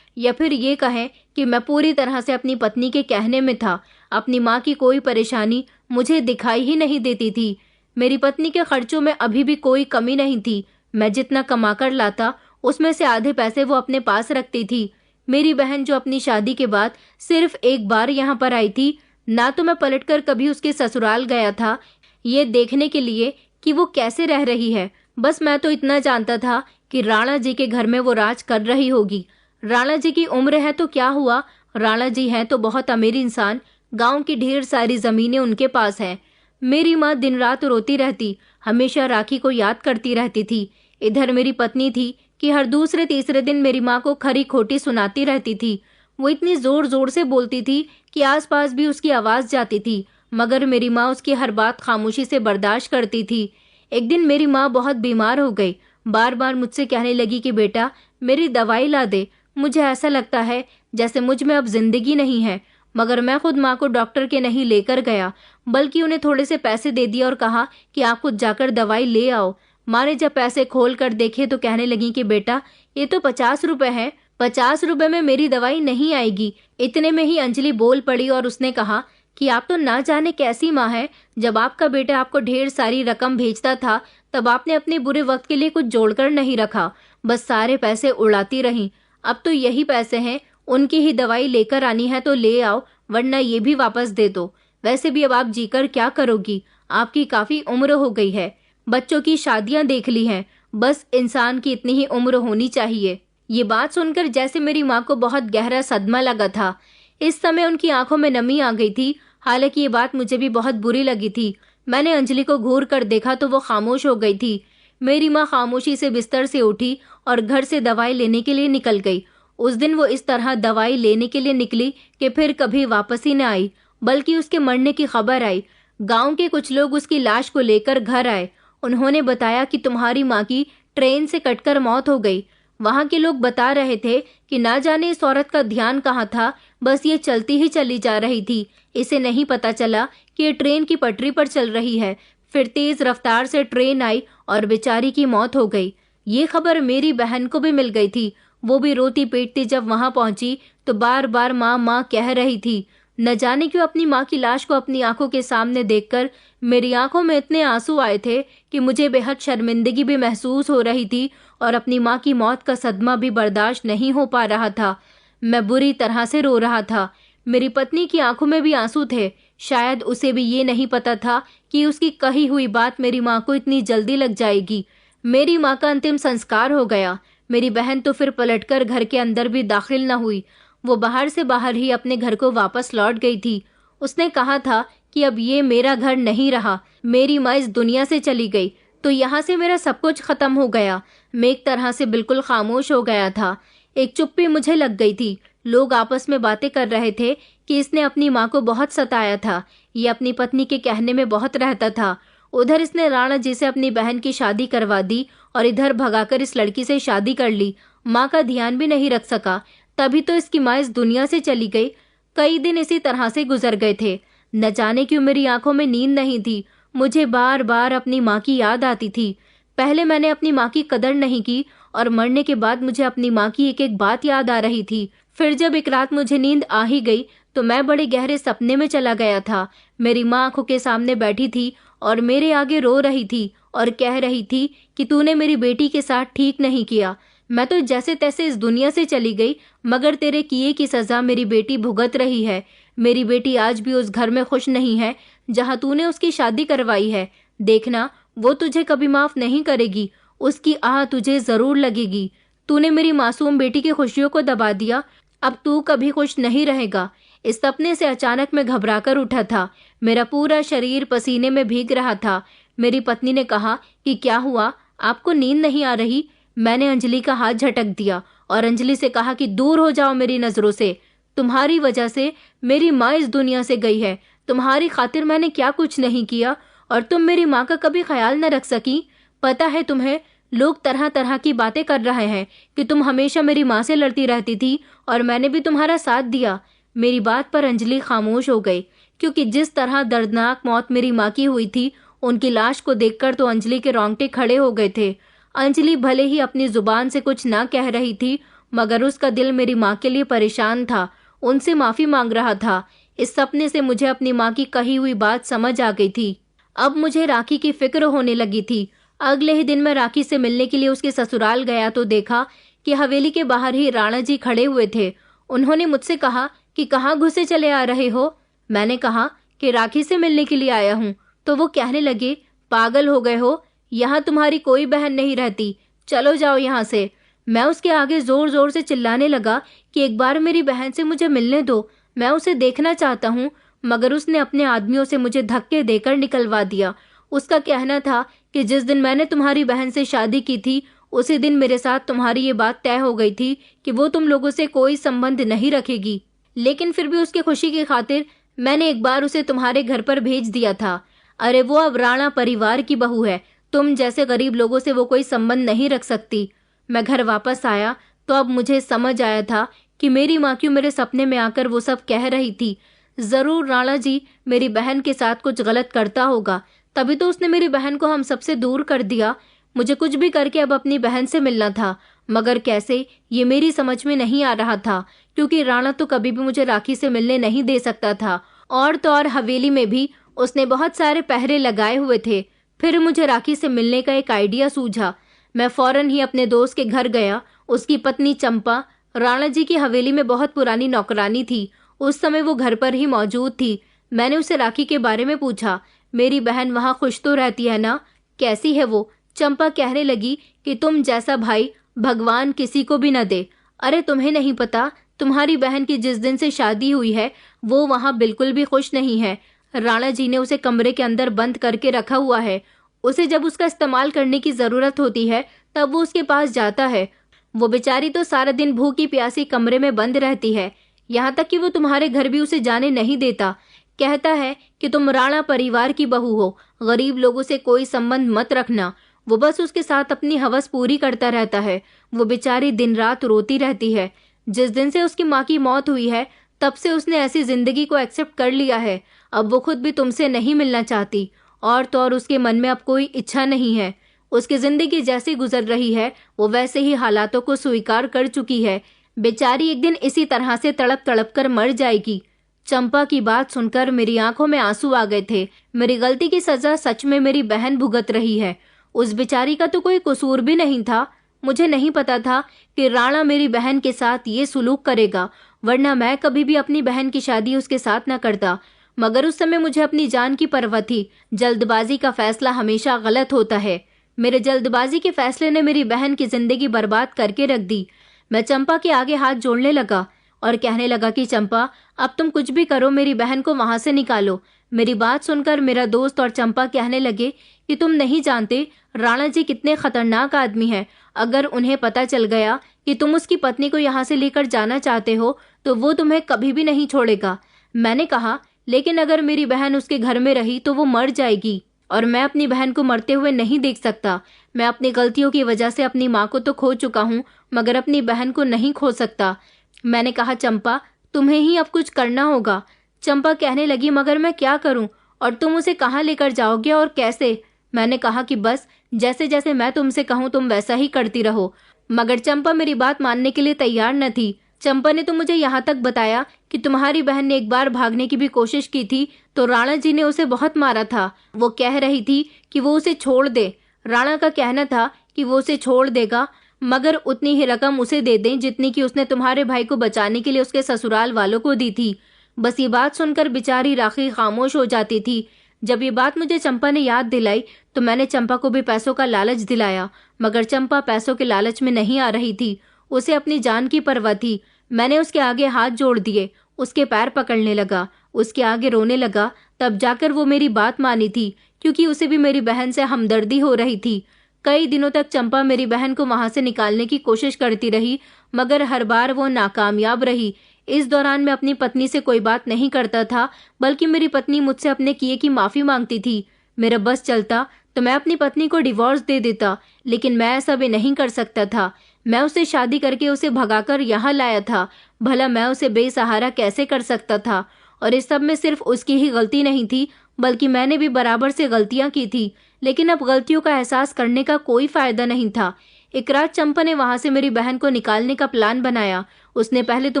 या फिर ये कहें कि मैं पूरी तरह से अपनी पत्नी के कहने में था। अपनी माँ की कोई परेशानी मुझे दिखाई ही नहीं देती थी। मेरी पत्नी के खर्चों में अभी भी कोई कमी नहीं थी। मैं जितना कमा कर लाता उसमें से आधे पैसे वो अपने पास रखती थी। मेरी बहन जो अपनी शादी के बाद सिर्फ एक बार यहाँ पर आई थी, ना तो मैं पलटकर कभी उसके ससुराल गया था ये देखने के लिए कि वो कैसे रह रही है। बस मैं तो इतना जानता था कि राणा जी के घर में वो राज कर रही होगी। राणा जी की उम्र है तो क्या हुआ, राणा जी हैं तो बहुत अमीर इंसान, गांव की ढेर सारी जमीनें उनके पास हैं। मेरी माँ दिन रात रोती रहती, हमेशा राखी को याद करती रहती थी। इधर मेरी पत्नी थी कि हर दूसरे तीसरे दिन मेरी माँ को खरी खोटी सुनाती रहती थी। वो इतनी जोर जोर से बोलती थी कि आसपास भी उसकी आवाज जाती थी, मगर मेरी माँ उसकी हर बात खामोशी से बर्दाश्त करती थी। एक दिन मेरी माँ बहुत बीमार हो गई। बार बार मुझसे कहने लगी कि बेटा मेरी दवाई ला दे। मुझे ऐसा लगता है जैसे मुझ में अब जिंदगी नहीं है, मगर मैं खुद माँ को डॉक्टर के नहीं लेकर गया, बल्कि उन्हें थोड़े से पैसे दे दिए और कहा कि आप खुद जाकर दवाई ले आओ। माँ ने जब पैसे खोल कर देखे तो कहने लगी कि बेटा ये तो 50 रुपए हैं, 50 रुपए में मेरी दवाई नहीं आएगी। इतने में ही अंजलि बोल पड़ी और उसने कहा कि आप तो ना जाने कैसी माँ है। जब आपका बेटा आपको ढेर सारी रकम भेजता था तब आपने अपने बुरे वक्त के लिए कुछ जोड़कर नहीं रखा, बस सारे पैसे उड़ाती रही। अब तो यही पैसे हैं, उनकी ही दवाई लेकर आनी है तो ले आओ, वरना ये भी वापस दे दो। वैसे भी अब आप जीकर क्या करोगी, आपकी काफी उम्र हो गई है, बच्चों की शादियां देख ली हैं, बस इंसान की इतनी ही उम्र होनी चाहिए। ये बात सुनकर जैसे मेरी माँ को बहुत गहरा सदमा लगा था। इस समय उनकी आंखों में नमी आ गई थी। हालांकि ये बात मुझे भी बहुत बुरी लगी थी। मैंने अंजलि को घूर कर देखा तो वो खामोश हो गई थी। मेरी माँ खामोशी से बिस्तर से उठी और घर से दवाई लेने के लिए निकल गई। उस दिन वो इस तरह दवाई लेने के लिए निकली कि फिर कभी वापस ही न आई, बल्कि उसके मरने की खबर आई। गांव के कुछ लोग उसकी लाश को लेकर घर आए। उन्होंने बताया कि तुम्हारी माँ की ट्रेन से कटकर मौत हो गई। वहां के लोग बता रहे थे कि ना जाने इस औरत का ध्यान कहाँ था, बस ये चलती ही चली जा रही थी। इसे नहीं पता चला कि ये ट्रेन की पटरी पर चल रही है। फिर तेज रफ्तार से ट्रेन आई और बेचारी की मौत हो गई। ये खबर मेरी बहन को भी मिल गई थी। वो भी रोती पीटती जब वहां पहुंची तो बार बार माँ माँ कह रही थी। न जाने क्यों अपनी माँ की लाश को अपनी आंखों के सामने देखकर मेरी आंखों में इतने आंसू आए थे कि मुझे बेहद शर्मिंदगी भी महसूस हो रही थी और अपनी माँ की मौत का सदमा भी बर्दाश्त नहीं हो पा रहा था। मैं बुरी तरह से रो रहा था। मेरी पत्नी की आंखों में भी आंसू थे। शायद उसे भी ये नहीं पता था कि उसकी कही हुई बात मेरी माँ को इतनी जल्दी लग जाएगी। मेरी माँ का अंतिम संस्कार हो गया। मेरी बहन तो फिर पलटकर घर के अंदर भी दाखिल न हुई। वो बाहर से बाहर ही अपने घर को वापस लौट गई थी। उसने कहा था कि अब ये मेरा घर नहीं रहा, मेरी माँ इस दुनिया से चली गई तो यहाँ से मेरा सब कुछ खत्म हो गया। मैं एक तरह से बिल्कुल खामोश हो गया था। एक चुप्पी मुझे लग गई थी। लोग आपस में बातें कर रहे थे कि इसने अपनी माँ को बहुत सताया था, ये अपनी पत्नी के कहने में बहुत रहता था। उधर इसने राणा जी से अपनी बहन की शादी करवा दी और इधर भगाकर इस लड़की से शादी कर ली। माँ का ध्यान भी नहीं रख सका, तभी तो इसकी माँ इस दुनिया से चली गई। कई दिन इसी तरह से गुजर गए थे। न जाने क्यों मेरी आंखों में नींद नहीं थी। मुझे बार बार अपनी माँ की याद आती थी। पहले मैंने अपनी माँ की कदर नहीं की और मरने के बाद मुझे अपनी माँ की एक एक बात याद आ रही थी। फिर जब एक रात मुझे नींद आ ही गई तो मैं बड़े गहरे सपने में चला गया था। मेरी माँ आंखों के सामने बैठी थी और मेरे आगे रो रही थी और कह रही थी कि तूने मेरी बेटी के साथ ठीक नहीं किया। मैं तो जैसे तैसे इस दुनिया से चली गई, मगर तेरे किए की सजा मेरी बेटी भुगत रही है। मेरी बेटी आज भी उस घर में खुश नहीं है जहां तूने उसकी शादी करवाई है। देखना, वो तुझे कभी माफ नहीं करेगी। उसकी आह तुझे जरूर लगेगी। तूने मेरी मासूम बेटी की खुशियों को दबा दिया, अब तू कभी खुश नहीं रहेगा। इस सपने से अचानक मैं घबराकर उठा था। मेरा पूरा शरीर पसीने में भीग रहा था। मेरी पत्नी ने कहा कि क्या हुआ, आपको नींद नहीं आ रही? मैंने अंजलि का हाथ झटक दिया और अंजलि से कहा कि दूर हो जाओ मेरी नजरों से। तुम्हारी वजह से मेरी माँ इस दुनिया से गई है। तुम्हारी खातिर मैंने क्या कुछ नहीं किया और तुम मेरी माँ का कभी ख्याल न रख सकी। पता है तुम्हें, लोग तरह तरह की बातें कर रहे हैं कि तुम हमेशा मेरी माँ से लड़ती रहती थी और मैंने भी तुम्हारा साथ दिया। मेरी बात पर अंजलि खामोश हो गई, क्योंकि जिस तरह दर्दनाक मौत मेरी माँ की हुई थी, उनकी लाश को देखकर तो अंजलि के रोंगटे खड़े हो गए थे। अंजलि भले ही अपनी जुबान से कुछ ना कह रही थी, मगर उसका दिल मेरी माँ के लिए परेशान था, उनसे माफी मांग रहा था। इस सपने से मुझे अपनी माँ की कही हुई बात समझ आ गई थी। अब मुझे राखी की फिक्र होने लगी थी। अगले ही दिन मैं राखी से मिलने के लिए उसके ससुराल गया तो देखा कि हवेली के बाहर ही राणा जी खड़े हुए थे। उन्होंने मुझसे कहा कि कहाँ घुसे चले आ रहे हो? मैंने कहा कि राखी से मिलने के लिए आया हूँ। तो वो कहने लगे, पागल हो गए हो, यहाँ तुम्हारी कोई बहन नहीं रहती, चलो जाओ यहाँ से। मैं उसके आगे जोर जोर से चिल्लाने लगा कि एक बार मेरी बहन से मुझे मिलने दो, मैं उसे देखना चाहता हूँ, मगर उसने अपने आदमियों से मुझे धक्के देकर निकलवा दिया। उसका कहना था कि जिस दिन मैंने तुम्हारी बहन से शादी की थी, उसी दिन मेरे साथ तुम्हारी ये बात तय हो गई थी कि वो तुम लोगों से कोई संबंध नहीं रखेगी। लेकिन फिर भी उसकी खुशी की खातिर मैंने एक बार उसे तुम्हारे घर पर भेज दिया था। अरे वो अब राणा परिवार की बहू है, तुम जैसे गरीब लोगों से वो कोई संबंध नहीं रख सकती। मैं घर वापस आया तो अब मुझे समझ आया था कि मेरी माँ क्यों मेरे सपने में आकर वो सब कह रही थी। जरूर राणा जी मेरी बहन के साथ कुछ गलत करता होगा, तभी तो उसने मेरी बहन को हम सबसे दूर कर दिया। मुझे कुछ भी करके अब अपनी बहन से मिलना था, मगर कैसे, ये मेरी समझ में नहीं आ रहा था, क्योंकि राणा तो कभी भी मुझे राखी से मिलने नहीं दे सकता था। और तो और हवेली में भी उसने बहुत सारे पहरे लगाए हुए थे। फिर मुझे राखी से मिलने का एक आइडिया सूझा। मैं फौरन ही अपने दोस्त के घर गया। उसकी पत्नी चंपा राणा जी की हवेली में बहुत पुरानी नौकरानी थी। उस समय वो घर पर ही मौजूद थी। मैंने उसे राखी के बारे में पूछा। मेरी बहन वहाँ खुश तो रहती है ना, कैसी है वो? चंपा कहने लगी कि तुम जैसा भाई भगवान किसी को भी न दे। अरे तुम्हें नहीं पता, तुम्हारी बहन की जिस दिन से शादी हुई है वो वहाँ बिल्कुल भी खुश नहीं है। राणा जी ने उसे कमरे के अंदर बंद करके रखा हुआ है। उसे जब उसका इस्तेमाल करने की जरूरत होती है तब वो उसके पास जाता है। वो बेचारी तो सारा दिन भूखी प्यासी कमरे में बंद रहती है। यहाँ तक कि वो तुम्हारे घर भी उसे जाने नहीं देता। कहता है कि तुम राणा परिवार की बहू हो, गरीब लोगों से कोई संबंध मत रखना। वो बस उसके साथ अपनी हवस पूरी करता रहता है। वो बेचारी दिन रात रोती रहती है। जिस दिन से उसकी माँ की मौत हुई है तब से उसने ऐसी जिंदगी को एक्सेप्ट कर लिया है। अब वो खुद भी तुमसे नहीं मिलना चाहती, और तो और उसके मन में अब कोई इच्छा नहीं है। उसकी जिंदगी जैसी गुजर रही है वो वैसे ही हालातों को स्वीकार कर चुकी है। बेचारी एक दिन इसी तरह से तड़प तड़प कर मर जाएगी। चंपा की बात सुनकर मेरी आंखों में आंसू आ गए थे। मेरी गलती की सजा सच में मेरी बहन भुगत रही है। उस बेचारी का तो कोई कसूर भी नहीं था। मुझे नहीं पता था कि राणा मेरी बहन के साथ ये सुलूक करेगा, वरना मैं कभी भी अपनी बहन की शादी उसके साथ न करता। मगर उस समय मुझे अपनी जान की परवाह थी। जल्दबाजी का फैसला हमेशा गलत होता है। मेरे जल्दबाजी के फैसले ने मेरी बहन की जिंदगी बर्बाद करके रख दी। मैं चंपा के आगे हाथ जोड़ने लगा। और कहने लगा कि चंपा, अब तुम कुछ भी करो, मेरी बहन को वहां से निकालो। मेरी बात सुनकर मेरा दोस्त और चंपा कहने लगे कि तुम नहीं जानते राणा जी कितने खतरनाक आदमी हैं। अगर उन्हें पता चल गया कि तुम उसकी पत्नी को यहाँ से लेकर जाना चाहते हो तो वो तुम्हें कभी भी नहीं छोड़ेगा। मैंने कहा, लेकिन अगर मेरी बहन उसके घर में रही तो वो मर जाएगी और मैं अपनी बहन को मरते हुए नहीं देख सकता। मैं अपनी गलतियों की वजह से अपनी माँ को तो खो चुका हूँ, मगर अपनी बहन को नहीं खो सकता। मैंने कहा, चंपा, तुम्हें ही अब कुछ करना होगा। चंपा कहने लगी, मगर मैं क्या करूं और तुम उसे कहाँ लेकर जाओगे और कैसे? मैंने कहा कि बस जैसे जैसे मैं तुमसे कहूँ तुम वैसा ही करती रहो। मगर चंपा मेरी बात मानने के लिए तैयार न थी। चंपा ने तो मुझे यहाँ तक बताया कि तुम्हारी बहन ने एक बार भागने की भी कोशिश की थी तो राणा जी ने उसे बहुत मारा था। वो कह रही थी कि वो उसे छोड़ दे। राणा का कहना था कि वो उसे छोड़ देगा मगर उतनी ही रकम उसे दे दें जितनी कि उसने तुम्हारे भाई को बचाने के लिए उसके ससुराल वालों को दी थी। बस ये बात सुनकर बेचारी राखी खामोश हो जाती थी। जब ये बात मुझे चंपा ने याद दिलाई तो मैंने चंपा को भी पैसों का लालच दिलाया, मगर चंपा पैसों के लालच में नहीं आ रही थी। उसे अपनी जान की परवाह थी। मैंने उसके आगे हाथ जोड़ दिए, उसके पैर पकड़ने लगा, उसके आगे रोने लगा। तब जाकर वो मेरी बात मानी थी, क्योंकि उसे भी मेरी बहन से हमदर्दी हो रही थी। कई दिनों तक चंपा मेरी बहन को वहां से निकालने की कोशिश करती रही, मगर हर बार वो नाकामयाब रही। इस दौरान मैं अपनी पत्नी से कोई बात नहीं करता था, बल्कि मेरी पत्नी मुझसे अपने किए की माफी मांगती थी। मेरा बस चलता तो मैं अपनी पत्नी को डिवोर्स दे देता, लेकिन मैं ऐसा भी नहीं कर सकता था। मैं उसे शादी करके उसे भगाकर यहाँ लाया था। भला मैं उसे बेसहारा कैसे कर सकता था? और इस सब में सिर्फ उसकी ही गलती नहीं थी, बल्कि मैंने भी बराबर से गलतियां की थी। लेकिन अब गलतियों का एहसास करने का कोई फायदा नहीं था। एक रात चंपा ने वहां से मेरी बहन को निकालने का प्लान बनाया। उसने पहले तो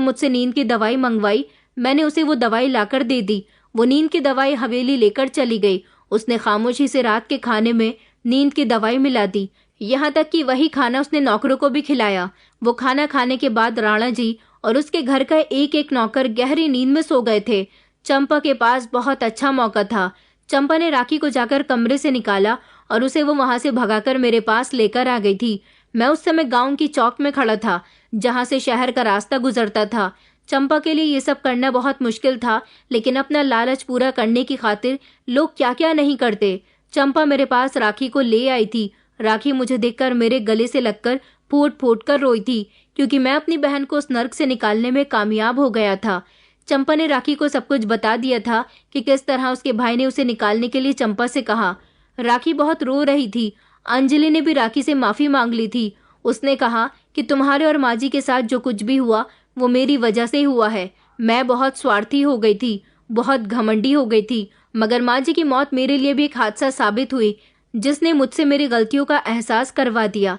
मुझसे नींद की दवाई मंगवाई। मैंने उसे वो दवाई लाकर दे दी। वो नींद की दवाई हवेली लेकर चली गई। उसने खामोशी से रात के खाने में नींद की दवाई मिला दी। यहाँ तक कि वही खाना उसने नौकरों को भी खिलाया। वो खाना खाने के बाद राणा जी और उसके घर का एक एक नौकर गहरी नींद में सो गए थे। चंपा के पास बहुत अच्छा मौका था। चंपा ने राखी को जाकर कमरे से निकाला और उसे वो वहां से भगाकर मेरे पास लेकर आ गई थी। मैं उस समय गांव की चौक में खड़ा था, जहां से शहर का रास्ता गुजरता था। चंपा के लिए ये सब करना बहुत मुश्किल था, लेकिन अपना लालच पूरा करने की खातिर लोग क्या क्या नहीं करते। चंपा मेरे पास राखी को ले आई थी। राखी मुझे देखकर मेरे गले से लगकर फूट फूट कर रोई थी, क्योंकि मैं अपनी बहन को उस नर्क से निकालने में कामयाब हो गया था। चंपा ने राखी को सब कुछ बता दिया था कि किस तरह उसके भाई ने उसे निकालने के लिए चंपा से कहा। राखी बहुत रो रही थी। अंजलि ने भी राखी से माफी मांग ली थी। उसने कहा कि तुम्हारे और माँ जी के साथ जो कुछ भी हुआ वो मेरी वजह से हुआ है। मैं बहुत स्वार्थी हो गई थी, बहुत घमंडी हो गई थी, मगर माँ जी की मौत मेरे लिए भी एक हादसा साबित हुई, जिसने मुझसे मेरी गलतियों का एहसास करवा दिया।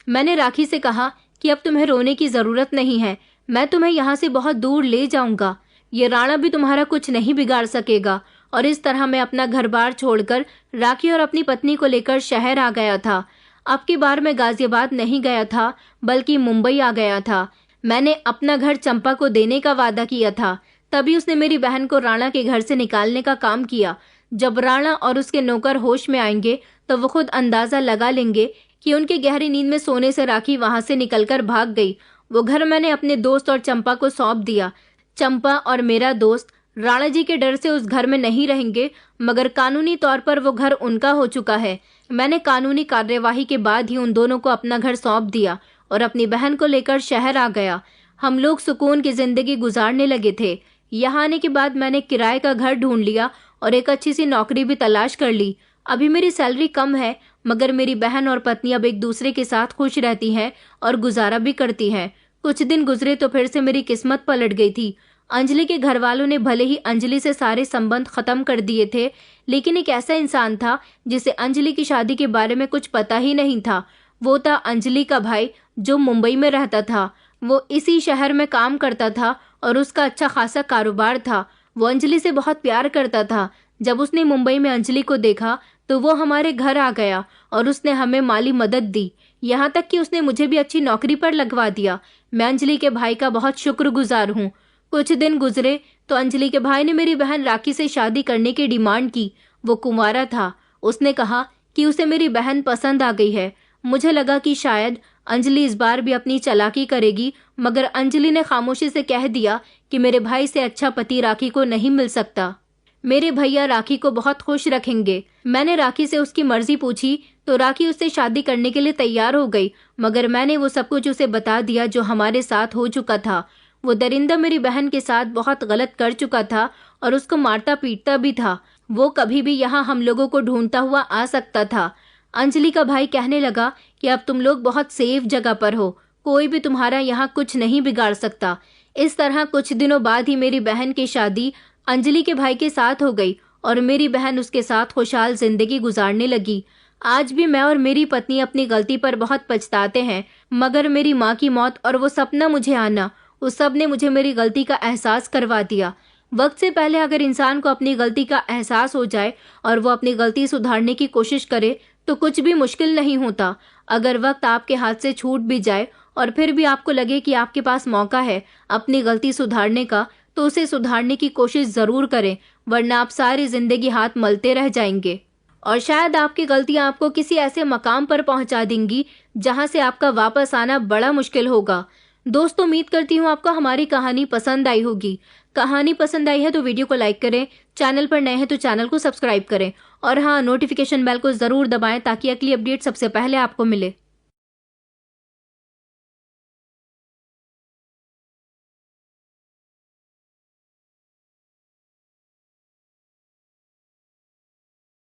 मैंने राखी से कहा कि अब तुम्हें रोने की जरूरत नहीं है, मैं तुम्हें यहाँ से बहुत दूर ले जाऊंगा। ये राणा भी तुम्हारा कुछ नहीं बिगाड़ सकेगा। और इस तरह मैं अपना घर बार छोड़कर राखी और अपनी पत्नी को लेकर शहर आ गया था। अब की बार मैं गाजियाबाद नहीं गया था, बल्कि मुंबई आ गया था। मैंने अपना घर चंपा को देने का वादा किया था। तभी उसने मेरी बहन को राणा के घर से निकालने का काम किया। जब राणा और उसके नौकर होश में आएंगे तो वो खुद अंदाजा लगा लेंगे कि उनके गहरी नींद में सोने से राखी वहां से निकलकर भाग गई। वो घर मैंने अपने दोस्त और चंपा को सौंप दिया। चंपा और मेरा दोस्त राणा जी के डर से उस घर में नहीं रहेंगे, मगर कानूनी तौर पर वो घर उनका हो चुका है। मैंने कानूनी कार्यवाही के बाद ही उन दोनों को अपना घर सौंप दिया और अपनी बहन को लेकर शहर आ गया। हम लोग सुकून की जिंदगी गुजारने लगे थे। यहाँ आने के बाद मैंने किराए का घर ढूंढ लिया और एक अच्छी सी नौकरी भी तलाश कर ली। अभी मेरी सैलरी कम है, मगर मेरी बहन और पत्नी अब एक दूसरे के साथ खुश रहती हैं और गुजारा भी करती हैं। कुछ दिन गुजरे तो फिर से मेरी किस्मत पलट गई थी। अंजलि के घर वालों ने भले ही अंजलि से सारे संबंध खत्म कर दिए थे, लेकिन एक ऐसा इंसान था जिसे अंजलि की शादी के बारे में कुछ पता ही नहीं था। वो था अंजलि का भाई, जो मुंबई में रहता था। वो इसी शहर में काम करता था और उसका अच्छा खासा कारोबार था। वो अंजलि से बहुत प्यार करता था। जब उसने मुंबई में अंजलि को देखा तो वो हमारे घर आ गया और उसने हमें माली मदद दी। यहाँ तक कि उसने मुझे भी अच्छी नौकरी पर लगवा दिया। मैं अंजलि के भाई का बहुत शुक्रगुजार हूँ। कुछ दिन गुजरे तो अंजलि के भाई ने मेरी बहन राखी से शादी करने की डिमांड की। वो कुंवारा था। उसने कहा कि उसे मेरी बहन पसंद आ गई है। मुझे लगा कि शायद अंजलि इस बार भी अपनी चालाकी करेगी, मगर अंजलि ने खामोशी से कह दिया कि मेरे भाई से अच्छा पति राखी को नहीं मिल सकता। मेरे भैया राखी को बहुत खुश रखेंगे। मैंने राखी से उसकी मर्जी पूछी तो राखी उससे शादी करने के लिए तैयार हो गई, मगर मैंने वो सब कुछ उसे बता दिया जो हमारे साथ हो चुका था। वो दरिंदा मेरी बहन के साथ बहुत गलत कर चुका था और उसको मारता पीटता भी था। वो कभी भी यहाँ हम लोगों को ढूंढता हुआ आ सकता था। अंजलि का भाई कहने लगा कि अब तुम लोग बहुत सेफ जगह पर हो, कोई भी तुम्हारा यहाँ कुछ नहीं बिगाड़ सकता। इस तरह कुछ दिनों बाद ही मेरी बहन की शादी अंजलि के भाई के साथ हो गई और मेरी बहन उसके साथ खुशहाल जिंदगी गुजारने लगी। आज भी मैं और मेरी पत्नी अपनी गलती पर बहुत पछताते हैं, मगर मेरी माँ की मौत और वो सपना मुझे आना, उस सब ने मुझे मेरी गलती का एहसास करवा दिया। वक्त से पहले अगर इंसान को अपनी गलती का एहसास हो जाए और वो अपनी गलती सुधारने की कोशिश करे तो कुछ भी मुश्किल नहीं होता। अगर वक्त आपके हाथ से छूट भी जाए और फिर भी आपको लगे कि आपके पास मौका है अपनी गलती सुधारने का, तो उसे सुधारने की कोशिश जरूर करें, वरना आप सारी जिंदगी हाथ मलते रह जाएंगे और शायद आपकी गलतियां आपको किसी ऐसे मकाम पर पहुंचा देंगी जहां से आपका वापस आना बड़ा मुश्किल होगा। दोस्तों, उम्मीद करती हूँ आपको हमारी कहानी पसंद आई होगी। कहानी पसंद आई है तो वीडियो को लाइक करें, चैनल पर नए हैं तो चैनल को सब्सक्राइब करें और हाँ, नोटिफिकेशन बेल को जरूर दबाएं ताकि अगली अपडेट सबसे पहले आपको मिले।